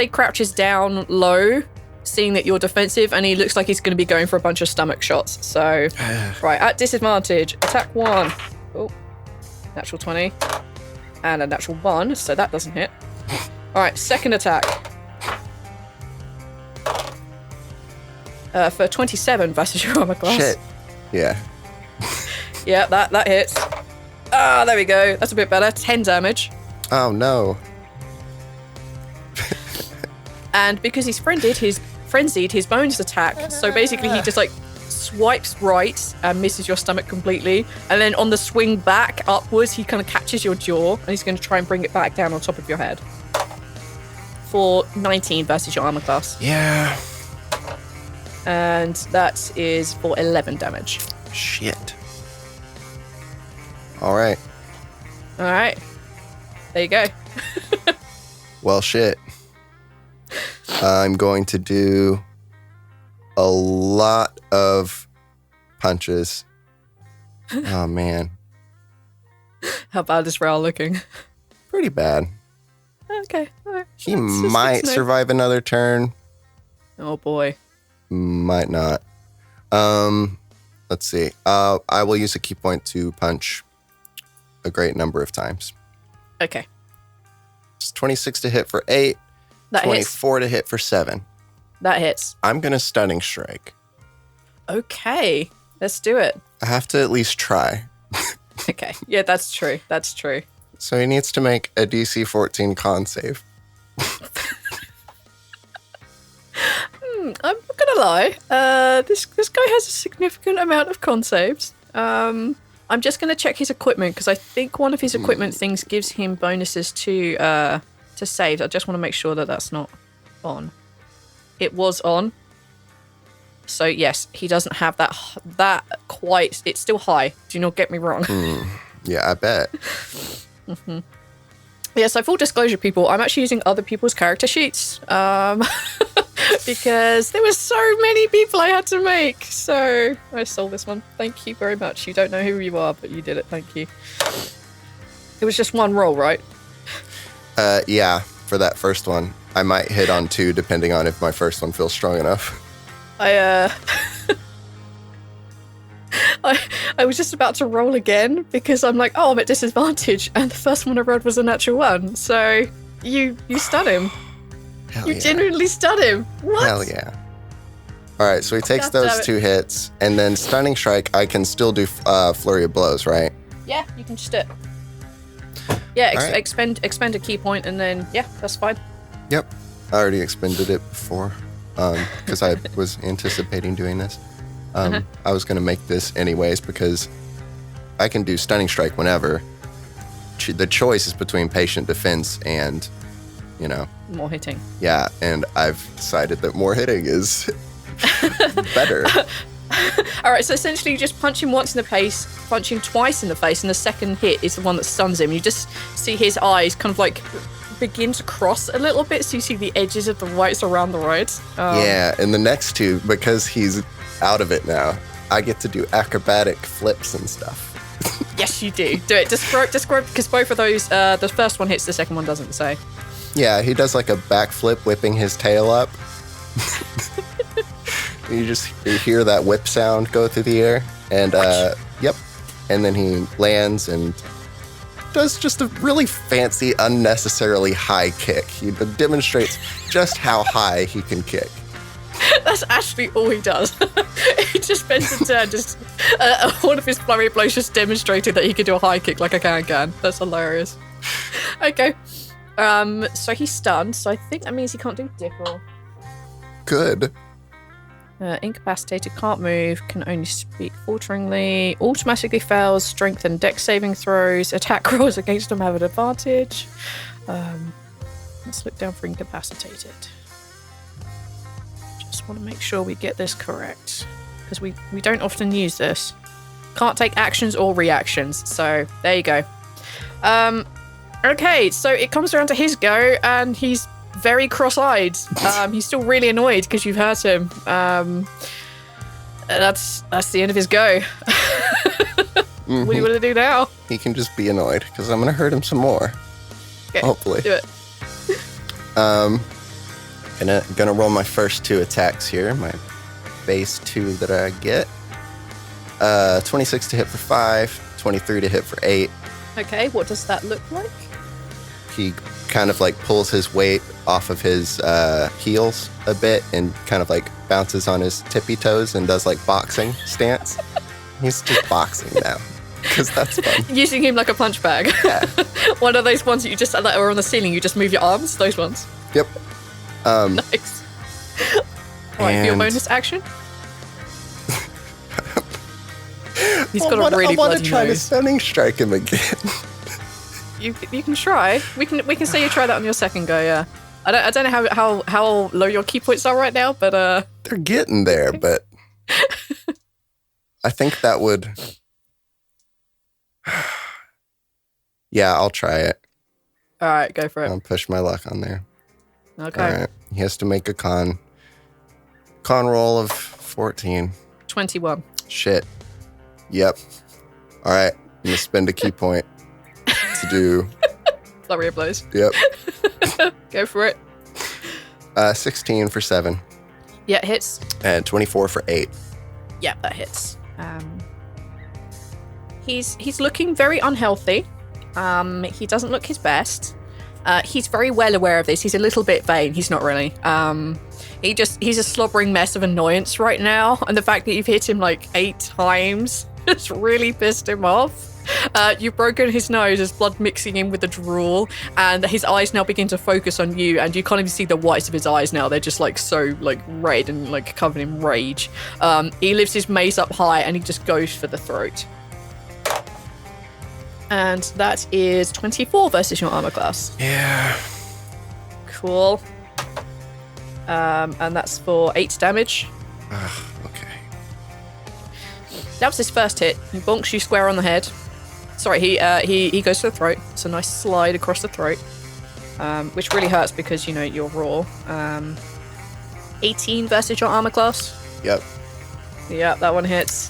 crouches down low, seeing that you're defensive, and he looks like he's going to be going for a bunch of stomach shots. So, right, at disadvantage, attack 1. Oh, natural 20. And a natural 1, so that doesn't hit. All right, second attack. For 27 versus your armor class. Shit. Yeah. Yeah, that hits. Ah, there we go. That's a bit better. 10 damage. Oh, no. And because he's frenzied, his bonus attack. So basically, he just like swipes right and misses your stomach completely. And then on the swing back upwards, he kind of catches your jaw, and he's going to try and bring it back down on top of your head. For 19 versus your armor class. Yeah. And that is for 11 damage. Shit. All right. All right. There you go. Well, shit. I'm going to do a lot of punches. Oh, man. How bad is Rhal looking? Pretty bad. Okay. All right. He That's just good might to know. survive another turn. Oh, boy. Might not. Let's see. I will use a key point to punch a great number of times. Okay. It's 26 to hit for 8. That hits. 24 to hit for 7. That hits. I'm going to stunning strike. Okay. Let's do it. I have to at least try. Okay. Yeah, that's true. That's true. So he needs to make a DC 14 con save. I'm not gonna lie. This guy has a significant amount of con saves. I'm just gonna check his equipment because I think one of his equipment things gives him bonuses to saves. I just want to make sure that that's not on. It was on. So yes, he doesn't have that quite. It's still high. Do not get me wrong. Yeah, I bet. Yeah, so full disclosure, people, I'm actually using other people's character sheets because there were so many people I had to make. So I stole this one. Thank you very much. You don't know who you are, but you did it. Thank you. It was just one roll, right? Yeah, for that first one. I might hit on 2 depending on if my first one feels strong enough. I was just about to roll again because I'm like, oh, I'm at disadvantage, and the first one I rolled was a natural 1. So you stun him. Hell You yeah. genuinely stun him. What? Hell yeah. All right, so he takes God damn those it. 2 hits, and then stunning strike, I can still do flurry of blows, right? Yeah, you can just do it. Yeah, All right. expend a key point, and then yeah, that's fine. Yep. I already expended it before because I was anticipating doing this. I was going to make this anyways because I can do stunning strike whenever. The choice is between patient defense and, More hitting. yeah, and I've decided that more hitting is better. All right, so essentially you just punch him once in the face, punch him twice in the face, and the second hit is the one that stuns him. You just see his eyes kind of like begin to cross a little bit, so you see the edges of the whites around the right. Yeah, and the next 2, because he's out of it now, I get to do acrobatic flips and stuff. Yes, you do. Do it. Describe, because both of those, the first one hits, the second one doesn't, so. Yeah, he does like a backflip, whipping his tail up. You hear that whip sound go through the air, and yep, and then he lands and does just a really fancy, unnecessarily high kick. He demonstrates just how high he can kick. That's actually all he does. He just spends the turn just one of his flurry of blows just demonstrated that he can do a high kick like a can. That's hilarious. Okay. So he's stunned, so I think that means he can't do dick roll. Good. Incapacitated, can't move, can only speak falteringly, automatically fails strength and dex saving throws, attack rolls against them have an advantage. Let's look down for incapacitated. Just want to make sure we get this correct, because we don't often use this. Can't take actions or reactions, so there you go. Okay, so it comes around to his go, and he's very cross-eyed. He's still really annoyed because you've hurt him. That's the end of his go. Mm-hmm. What do you want to do now? He can just be annoyed because I'm gonna hurt him some more. Okay, hopefully. do it. Gonna roll my first 2 attacks here. My base 2 that I get. 26 to hit for 5, 23 to hit for 8. Okay, what does that look like? He kind of like pulls his weight off of his heels a bit and kind of like bounces on his tippy toes and does like boxing stance. He's just boxing now because that's fun. Using him like a punch bag. Yeah. One of those ones that you just that are on the ceiling. You just move your arms. Those ones. Yep. Nice. All right, for your bonus action. He's got a really bloody nose. I want to try to stunning strike him again. You can try. We can say you try that on your second go. Yeah. I don't know how low your key points are right now, but they're getting there. But I think that would. Yeah, I'll try it. All right, go for it. I'll push my luck on there. Okay. All right. He has to make a con roll of 14. 21. Shit. Yep. All right. I'm gonna spend a key point to do. Flurry of blows. Yep. Go for it. 16 for 7. Yeah, it hits. And 24 for 8. Yeah, that hits. He's looking very unhealthy. He doesn't look his best. He's very well aware of this. He's a little bit vain. He's not really. He's a slobbering mess of annoyance right now. And the fact that you've hit him like 8 times has really pissed him off. You've broken his nose, there's blood mixing in with the drool, and his eyes now begin to focus on you, and you can't even see the whites of his eyes now. They're just like so like red and like covered in rage. He lifts his mace up high and he just goes for the throat. And that is 24 versus your armor class. Yeah. Cool. And that's for 8 damage. Okay. That was his first hit. He bonks you square on the head. Sorry, he goes for the throat. It's a nice slide across the throat, which really hurts because, you know, you're raw. 18 versus your armor class. Yep. Yeah, that one hits.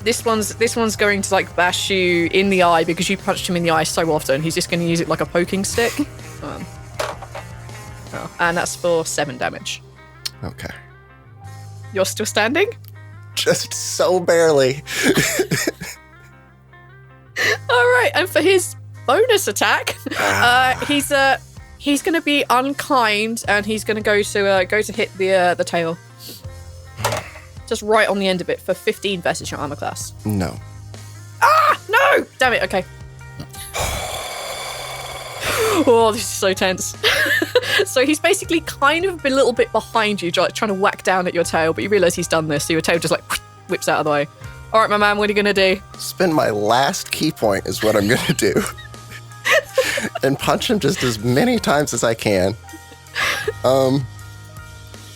This one's going to like bash you in the eye because you punched him in the eye so often. He's just going to use it like a poking stick. And that's for 7 damage. Okay. You're still standing? Just so barely. All right, and for his bonus attack, he's going to be unkind and he's going to go to hit the tail, just right on the end of it for 15 versus your armor class. No. Ah, no! Damn it. Okay. Oh, this is so tense. So he's basically kind of a little bit behind you, trying to whack down at your tail, but you realise he's done this, so your tail just like whips out of the way. All right, my man, what are you going to do? Spend my last key point is what I'm going to do. And punch him just as many times as I can.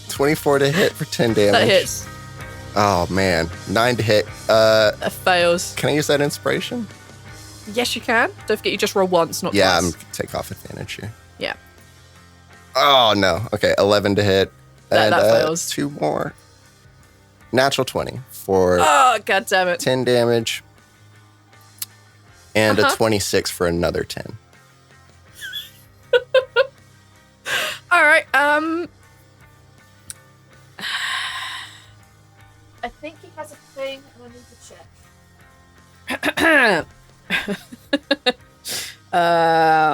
24 to hit for 10 damage. That hits. Oh, man. 9 to hit. That fails. Can I use that inspiration? Yes, you can. Don't forget you just roll once, not Yeah, twice. I'm going to take off advantage here. Yeah. Oh, no. Okay, 11 to hit. That fails. 2 more. Natural 20 for Oh, god damn it. 10 damage. And a 26 for another 10. All right. I think he has a thing, and I need to check.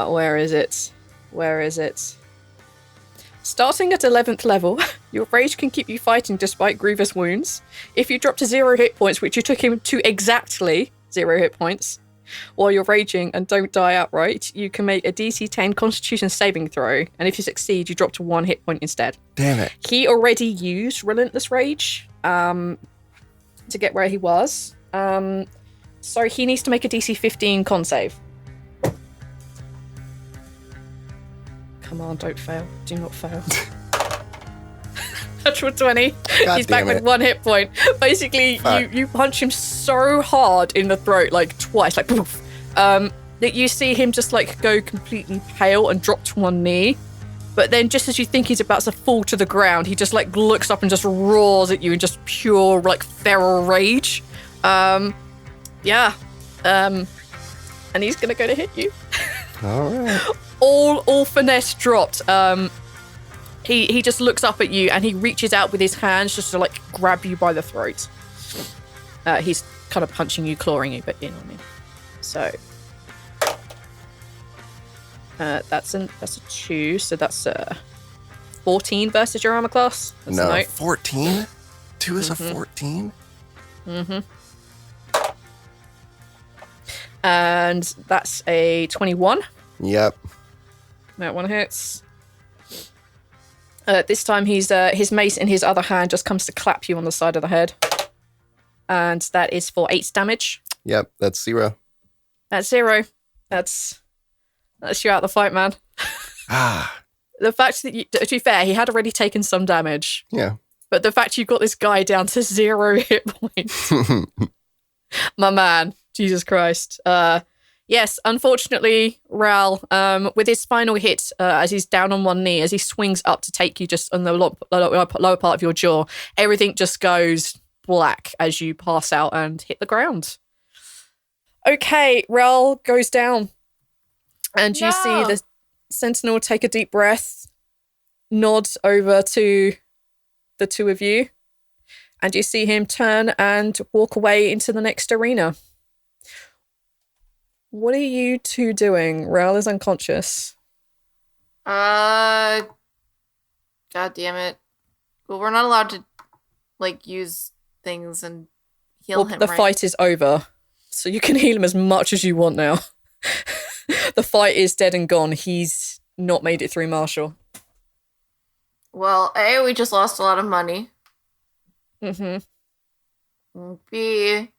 Where is it? Where is it? Starting at 11th level, your rage can keep you fighting despite grievous wounds. If you drop to 0 hit points, which you took him to exactly 0 hit points, while you're raging and don't die outright, you can make a DC 10 Constitution saving throw, and if you succeed, you drop to 1 hit point instead. Damn it. He already used Relentless Rage to get where he was, so he needs to make a DC 15 con save. Come on, don't fail. Do not fail. Natural 20. God He's back damn with it. 1 hit point. Basically, you punch him so hard in the throat, like twice, like poof, that you see him just like go completely pale and drop to one knee. But then just as you think he's about to fall to the ground, he just like looks up and just roars at you in just pure like feral rage. And he's gonna go to hit you. All right. All finesse dropped. He just looks up at you and he reaches out with his hands just to like grab you by the throat. He's kind of punching you, clawing you, but you know what I mean. So that's a 2, so that's 14 versus your armor class. That's a No, note. 14? 2 is a 14? And that's a 21. Yep. That one hits. This time his mace in his other hand just comes to clap you on the side of the head. And that is for 8 damage. Yep, that's 0. That's 0. That's you out the fight, man. Ah, The fact that to be fair, he had already taken some damage. yeah. But the fact you got this guy down to 0 hit points. My man. Jesus Christ. Yes, unfortunately, Rhal, with his final hit, as he's down on one knee, as he swings up to take you just on the lower part of your jaw, everything just goes black as you pass out and hit the ground. Okay, Rhal goes down. And you see the Sentinel take a deep breath, nod over to the two of you, and you see him turn and walk away into the next arena. What are you two doing? Rhal is unconscious. God damn it. Well, we're not allowed to, like, use things and heal him, The right? fight is over, so you can heal him as much as you want now. The fight is dead and gone. He's not made it through Marshall. Well, A, we just lost a lot of money. Mm-hmm. B,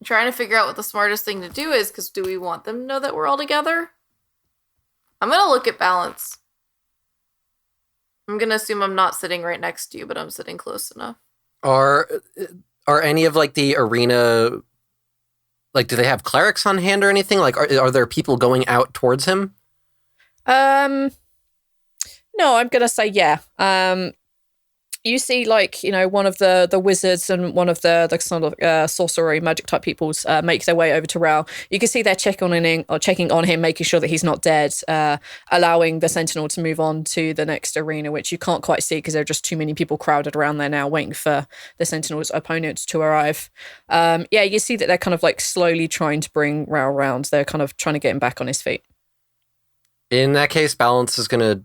trying to figure out what the smartest thing to do is, because do we want them to know that we're all together? I'm going to look at balance. I'm going to assume I'm not sitting right next to you, but I'm sitting close enough. Are any of like the arena, like, do they have clerics on hand or anything? Like, are there people going out towards him? No, I'm gonna say yeah. You see, like, one of the wizards and one of the sort of sorcery magic type peoples make their way over to Rhal. You can see they're checking on him, making sure that he's not dead, allowing the Sentinel to move on to the next arena, which you can't quite see because there are just too many people crowded around there now, waiting for the Sentinel's opponents to arrive. You see that they're kind of like slowly trying to bring Rhal around. They're kind of trying to get him back on his feet. In that case, Balance is going to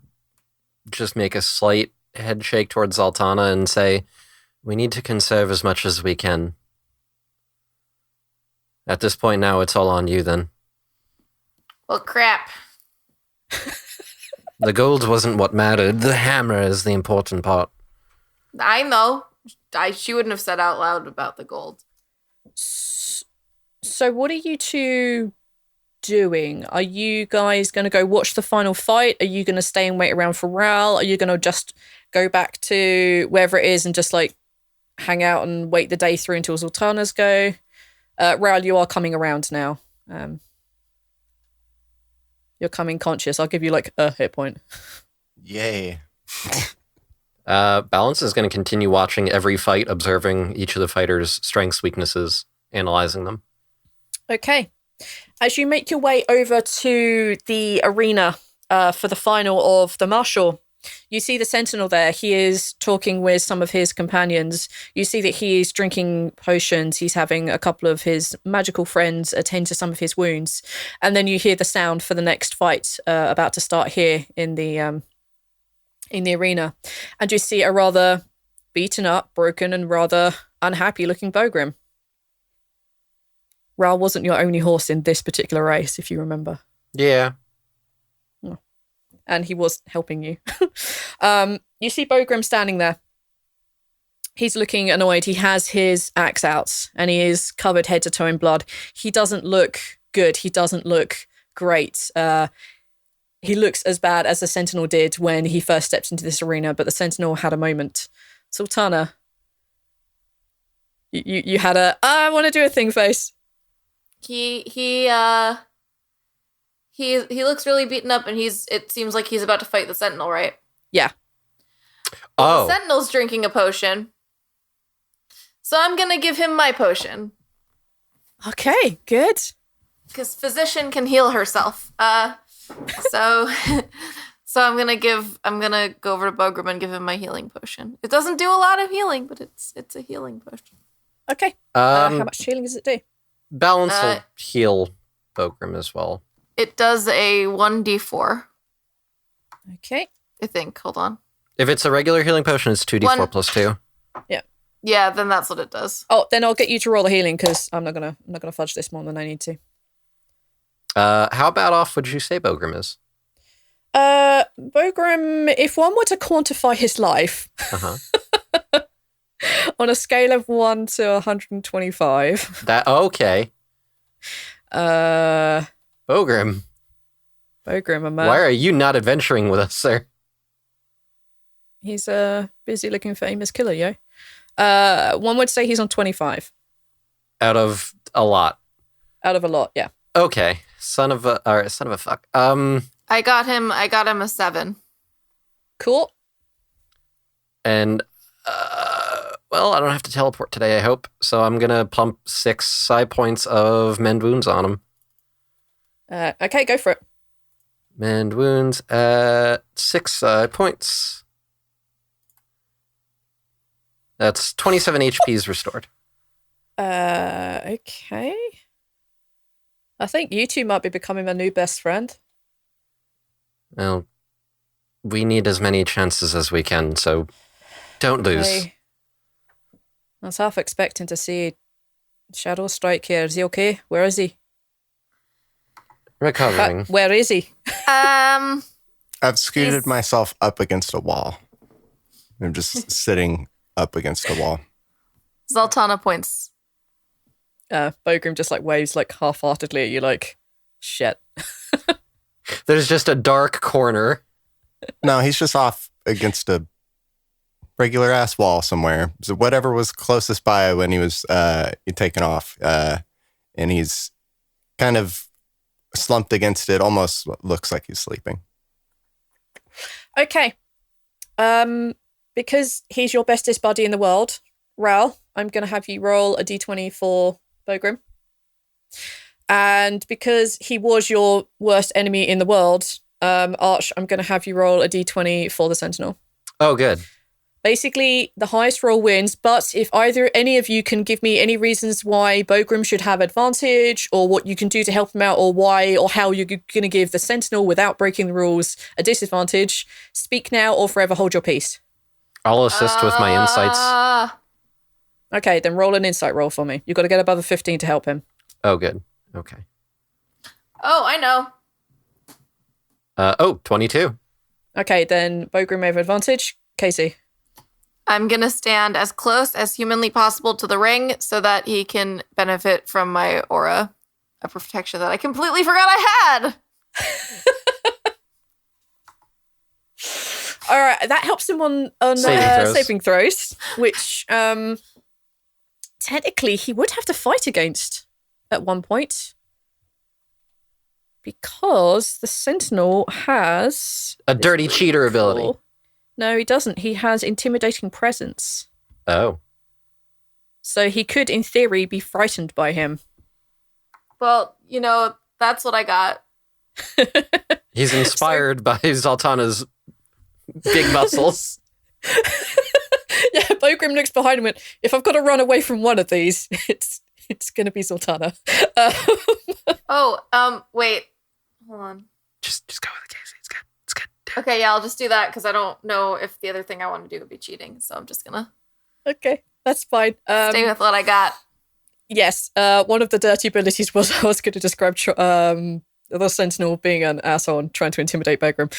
just make a slight head shake towards Zaltanna and say, we need to conserve as much as we can. At this point now, it's all on you then. Well, crap. The gold wasn't what mattered. The hammer is the important part. I know. She wouldn't have said out loud about the gold. So what are you two doing? Are you guys going to go watch the final fight? Are you going to stay and wait around for Rhal? Are you going to just go back to wherever it is and just like hang out and wait the day through until Zaltanna's go? Rhal, you are coming around now. You're coming conscious. I'll give you like a hit point. Yay. Balance is going to continue watching every fight, observing each of the fighters' strengths, weaknesses, analyzing them. Okay. As you make your way over to the arena for the final of the Marshal, you see the Sentinel there. He is talking with some of his companions. You see that he is drinking potions. He's having a couple of his magical friends attend to some of his wounds. And then you hear the sound for the next fight about to start here in the arena. And you see a rather beaten up, broken, and rather unhappy looking Bogrim. Rhal wasn't your only horse in this particular race, if you remember. Yeah. And he was helping you. You see Bogrim standing there. He's looking annoyed. He has his axe out and he is covered head to toe in blood. He doesn't look good. He doesn't look great. He looks as bad as the Sentinel did when he first stepped into this arena, but the Sentinel had a moment. Zaltanna, you had a, I want to do a thing face. He looks really beaten up, and it seems like he's about to fight the Sentinel, right? Yeah. Well, the Sentinel's drinking a potion, so I'm gonna give him my potion. Okay, good. Because physician can heal herself. So I'm gonna go over to Bogrim and give him my healing potion. It doesn't do a lot of healing, but it's a healing potion. Okay. How much healing does it do? Balance will heal Bogrim as well. It does a 1d4. Okay. I think. Hold on. If it's a regular healing potion, it's 2d4 plus 2. Yeah. Yeah, then that's what it does. Oh, then I'll get you to roll the healing because I'm not gonna fudge this more than I need to. How bad off would you say Bogrim is? Bogrim, if one were to quantify his life on a scale of 1 to 125. Okay. Bogrim, why are you not adventuring with us, sir? He's a busy looking famous killer, yo. One would say he's on 25. Out of a lot. Out of a lot, yeah. Okay. Son of a fuck. I got him a 7. Cool. And well, I don't have to teleport today, I hope. So I'm gonna plump 6 psi points of mend wounds on him. Okay, go for it. Mend wounds at 6 psi points. That's 27 HP's restored. Okay. I think you two might be becoming my new best friend. Well, we need as many chances as we can, so don't lose. I was half expecting to see Shadow strike here. Is he okay? Where is he? Recovering. Where is he? I've scooted myself up against a wall. I'm just sitting up against a wall. Zaltanna points. Bogrim just like waves like half-heartedly at you like, shit. There's just a dark corner. No, he's just off against a regular ass wall somewhere. So whatever was closest by when he was taken off. And he's kind of slumped against it, almost looks like he's sleeping. Okay. Because he's your bestest buddy in the world, Rhal, I'm going to have you roll a d20 for Bogrim. And because he was your worst enemy in the world, Arch, I'm going to have you roll a d20 for the Sentinel. Oh, good. Basically, the highest roll wins, but if any of you can give me any reasons why Bogrim should have advantage, or what you can do to help him out, or why or how you're going to give the Sentinel, without breaking the rules, a disadvantage, speak now or forever hold your peace. I'll assist with my insights. Okay, then roll an insight roll for me. You've got to get above a 15 to help him. Oh, good. Okay. Oh, I know. 22. Okay, then Bogrim may have advantage. Casey. I'm going to stand as close as humanly possible to the ring so that he can benefit from my aura of protection that I completely forgot I had. All right, that helps him on saving throws, which technically he would have to fight against at one point because the Sentinel has a dirty cheater ability. No, he doesn't. He has intimidating presence. Oh. So he could, in theory, be frightened by him. Well, that's what I got. He's inspired by Zaltanna's big muscles. Yeah, Bogrim looks behind him and, if I've got to run away from one of these, it's going to be Zaltanna. Wait. Hold on. Just go with the case. It's good. It's good. Okay, yeah, I'll just do that because I don't know if the other thing I want to do would be cheating. So I'm just going to Okay, that's fine. stay with what I got. Yes, one of the dirty abilities was I was going to describe the Sentinel being an asshole and trying to intimidate Bogram.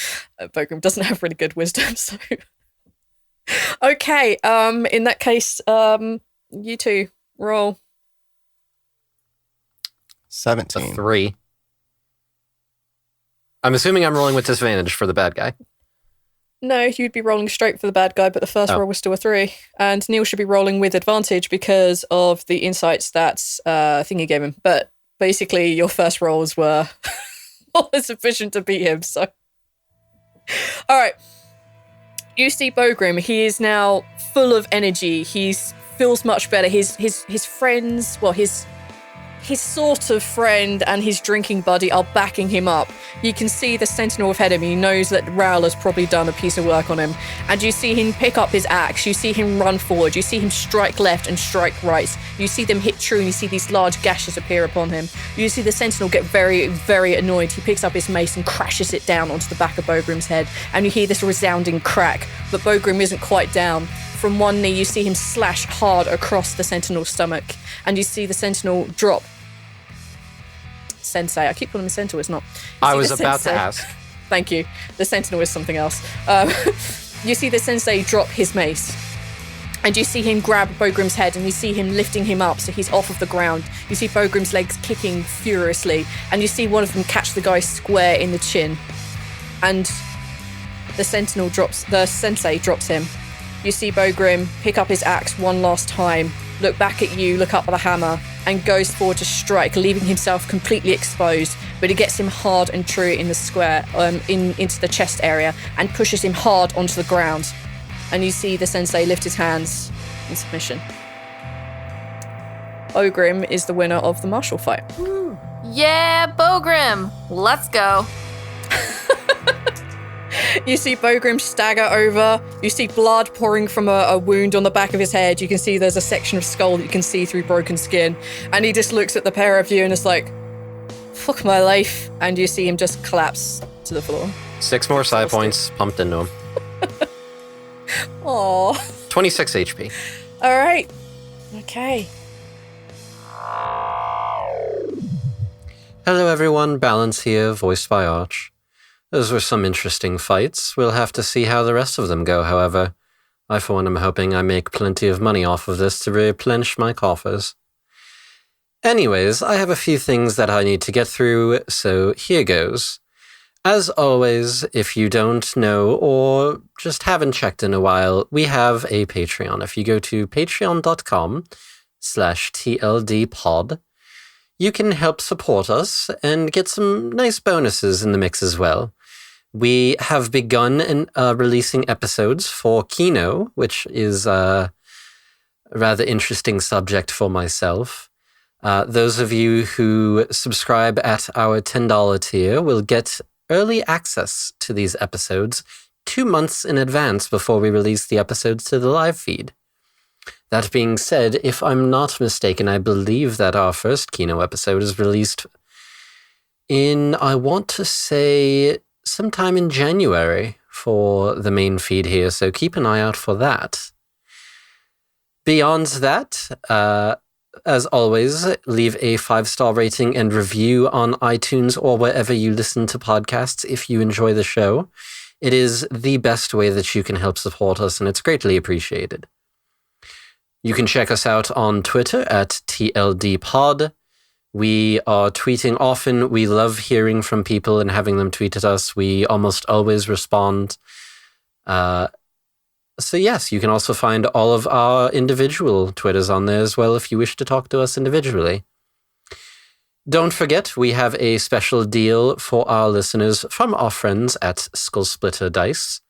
Bogram doesn't have really good wisdom, so... Okay, in that case, you two, roll. 17. 3. I'm assuming I'm rolling with disadvantage for the bad guy. No, you'd be rolling straight for the bad guy, but the first roll was still a 3. And Neil should be rolling with advantage because of the insights that Thingy gave him. But basically, your first rolls were more than sufficient to beat him, so... All right. You see Bogrim. He is now full of energy. He feels much better. His friends, well, his sort of friend and his drinking buddy are backing him up. You can see the Sentinel ahead of him. He knows that Rhal has probably done a piece of work on him. And you see him pick up his axe. You see him run forward. You see him strike left and strike right. You see them hit true and you see these large gashes appear upon him. You see the Sentinel get very, very annoyed. He picks up his mace and crashes it down onto the back of Bogrim's head. And you hear this resounding crack. But Bogrim isn't quite down. From one knee, you see him slash hard across the Sentinel's stomach. And you see the Sentinel drop. Sensei. I keep calling him Sentinel, it's not. I was about to ask. Thank you. The Sentinel is something else. You see the Sensei drop his mace. And you see him grab Bogrim's head and you see him lifting him up so he's off of the ground. You see Bogrim's legs kicking furiously. And you see one of them catch the guy square in the chin. And the Sensei drops him. You see Bogrim pick up his axe one last time, look back at you, look up at the hammer, and goes forward to strike, leaving himself completely exposed. But he gets him hard and true in the square, into the chest area, and pushes him hard onto the ground. And you see the Sensei lift his hands in submission. Bogrim is the winner of the martial fight. Yeah, Bogrim! Let's go. You see Bogrim stagger over. You see blood pouring from a wound on the back of his head. You can see there's a section of skull that you can see through broken skin. And he just looks at the pair of you and is like, fuck my life. And you see him just collapse to the floor. 6 more psi points pumped into him. Aww. 26 HP. All right. Okay. Hello everyone, Balance here, voiced by Arch. Those were some interesting fights. We'll have to see how the rest of them go, however. I, for one, am hoping I make plenty of money off of this to replenish my coffers. Anyways, I have a few things that I need to get through, so here goes. As always, if you don't know or just haven't checked in a while, we have a Patreon. If you go to patreon.com/tldpod, you can help support us and get some nice bonuses in the mix as well. We have begun releasing episodes for Kino, which is a rather interesting subject for myself. Those of you who subscribe at our $10 tier will get early access to these episodes 2 months in advance before we release the episodes to the live feed. That being said, if I'm not mistaken, I believe that our first Kino episode is released in, I want to say, sometime in January for the main feed here, so keep an eye out for that. Beyond that, as always, leave a 5-star rating and review on iTunes or wherever you listen to podcasts if you enjoy the show. It is the best way that you can help support us, and it's greatly appreciated. You can check us out on Twitter at TLDpod. We are tweeting often. We love hearing from people and having them tweet at us. We almost always respond. So yes, you can also find all of our individual Twitters on there as well if you wish to talk to us individually. Don't forget, we have a special deal for our listeners from our friends at Skull Splitter Dice.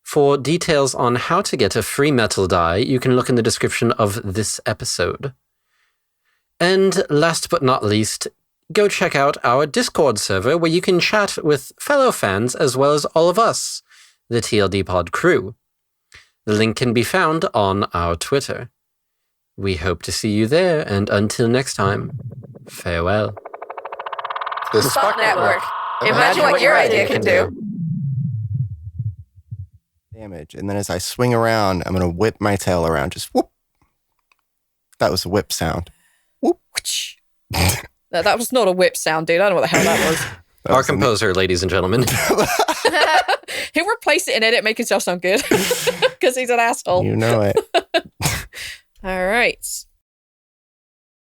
For details on how to get a free metal die, you can look in the description of this episode. And last but not least, go check out our Discord server where you can chat with fellow fans as well as all of us, the TLD Pod crew. The link can be found on our Twitter. We hope to see you there, and until next time, farewell. The Spark Network. Imagine what your idea can do. Damage. And then as I swing around, I'm going to whip my tail around. Just whoop. That was a whip sound. That was not a whip sound, dude. I don't know what the hell that was. Our composer, ladies and gentlemen. He'll replace it in edit, make himself sound good. Because he's an asshole. You know it. All right.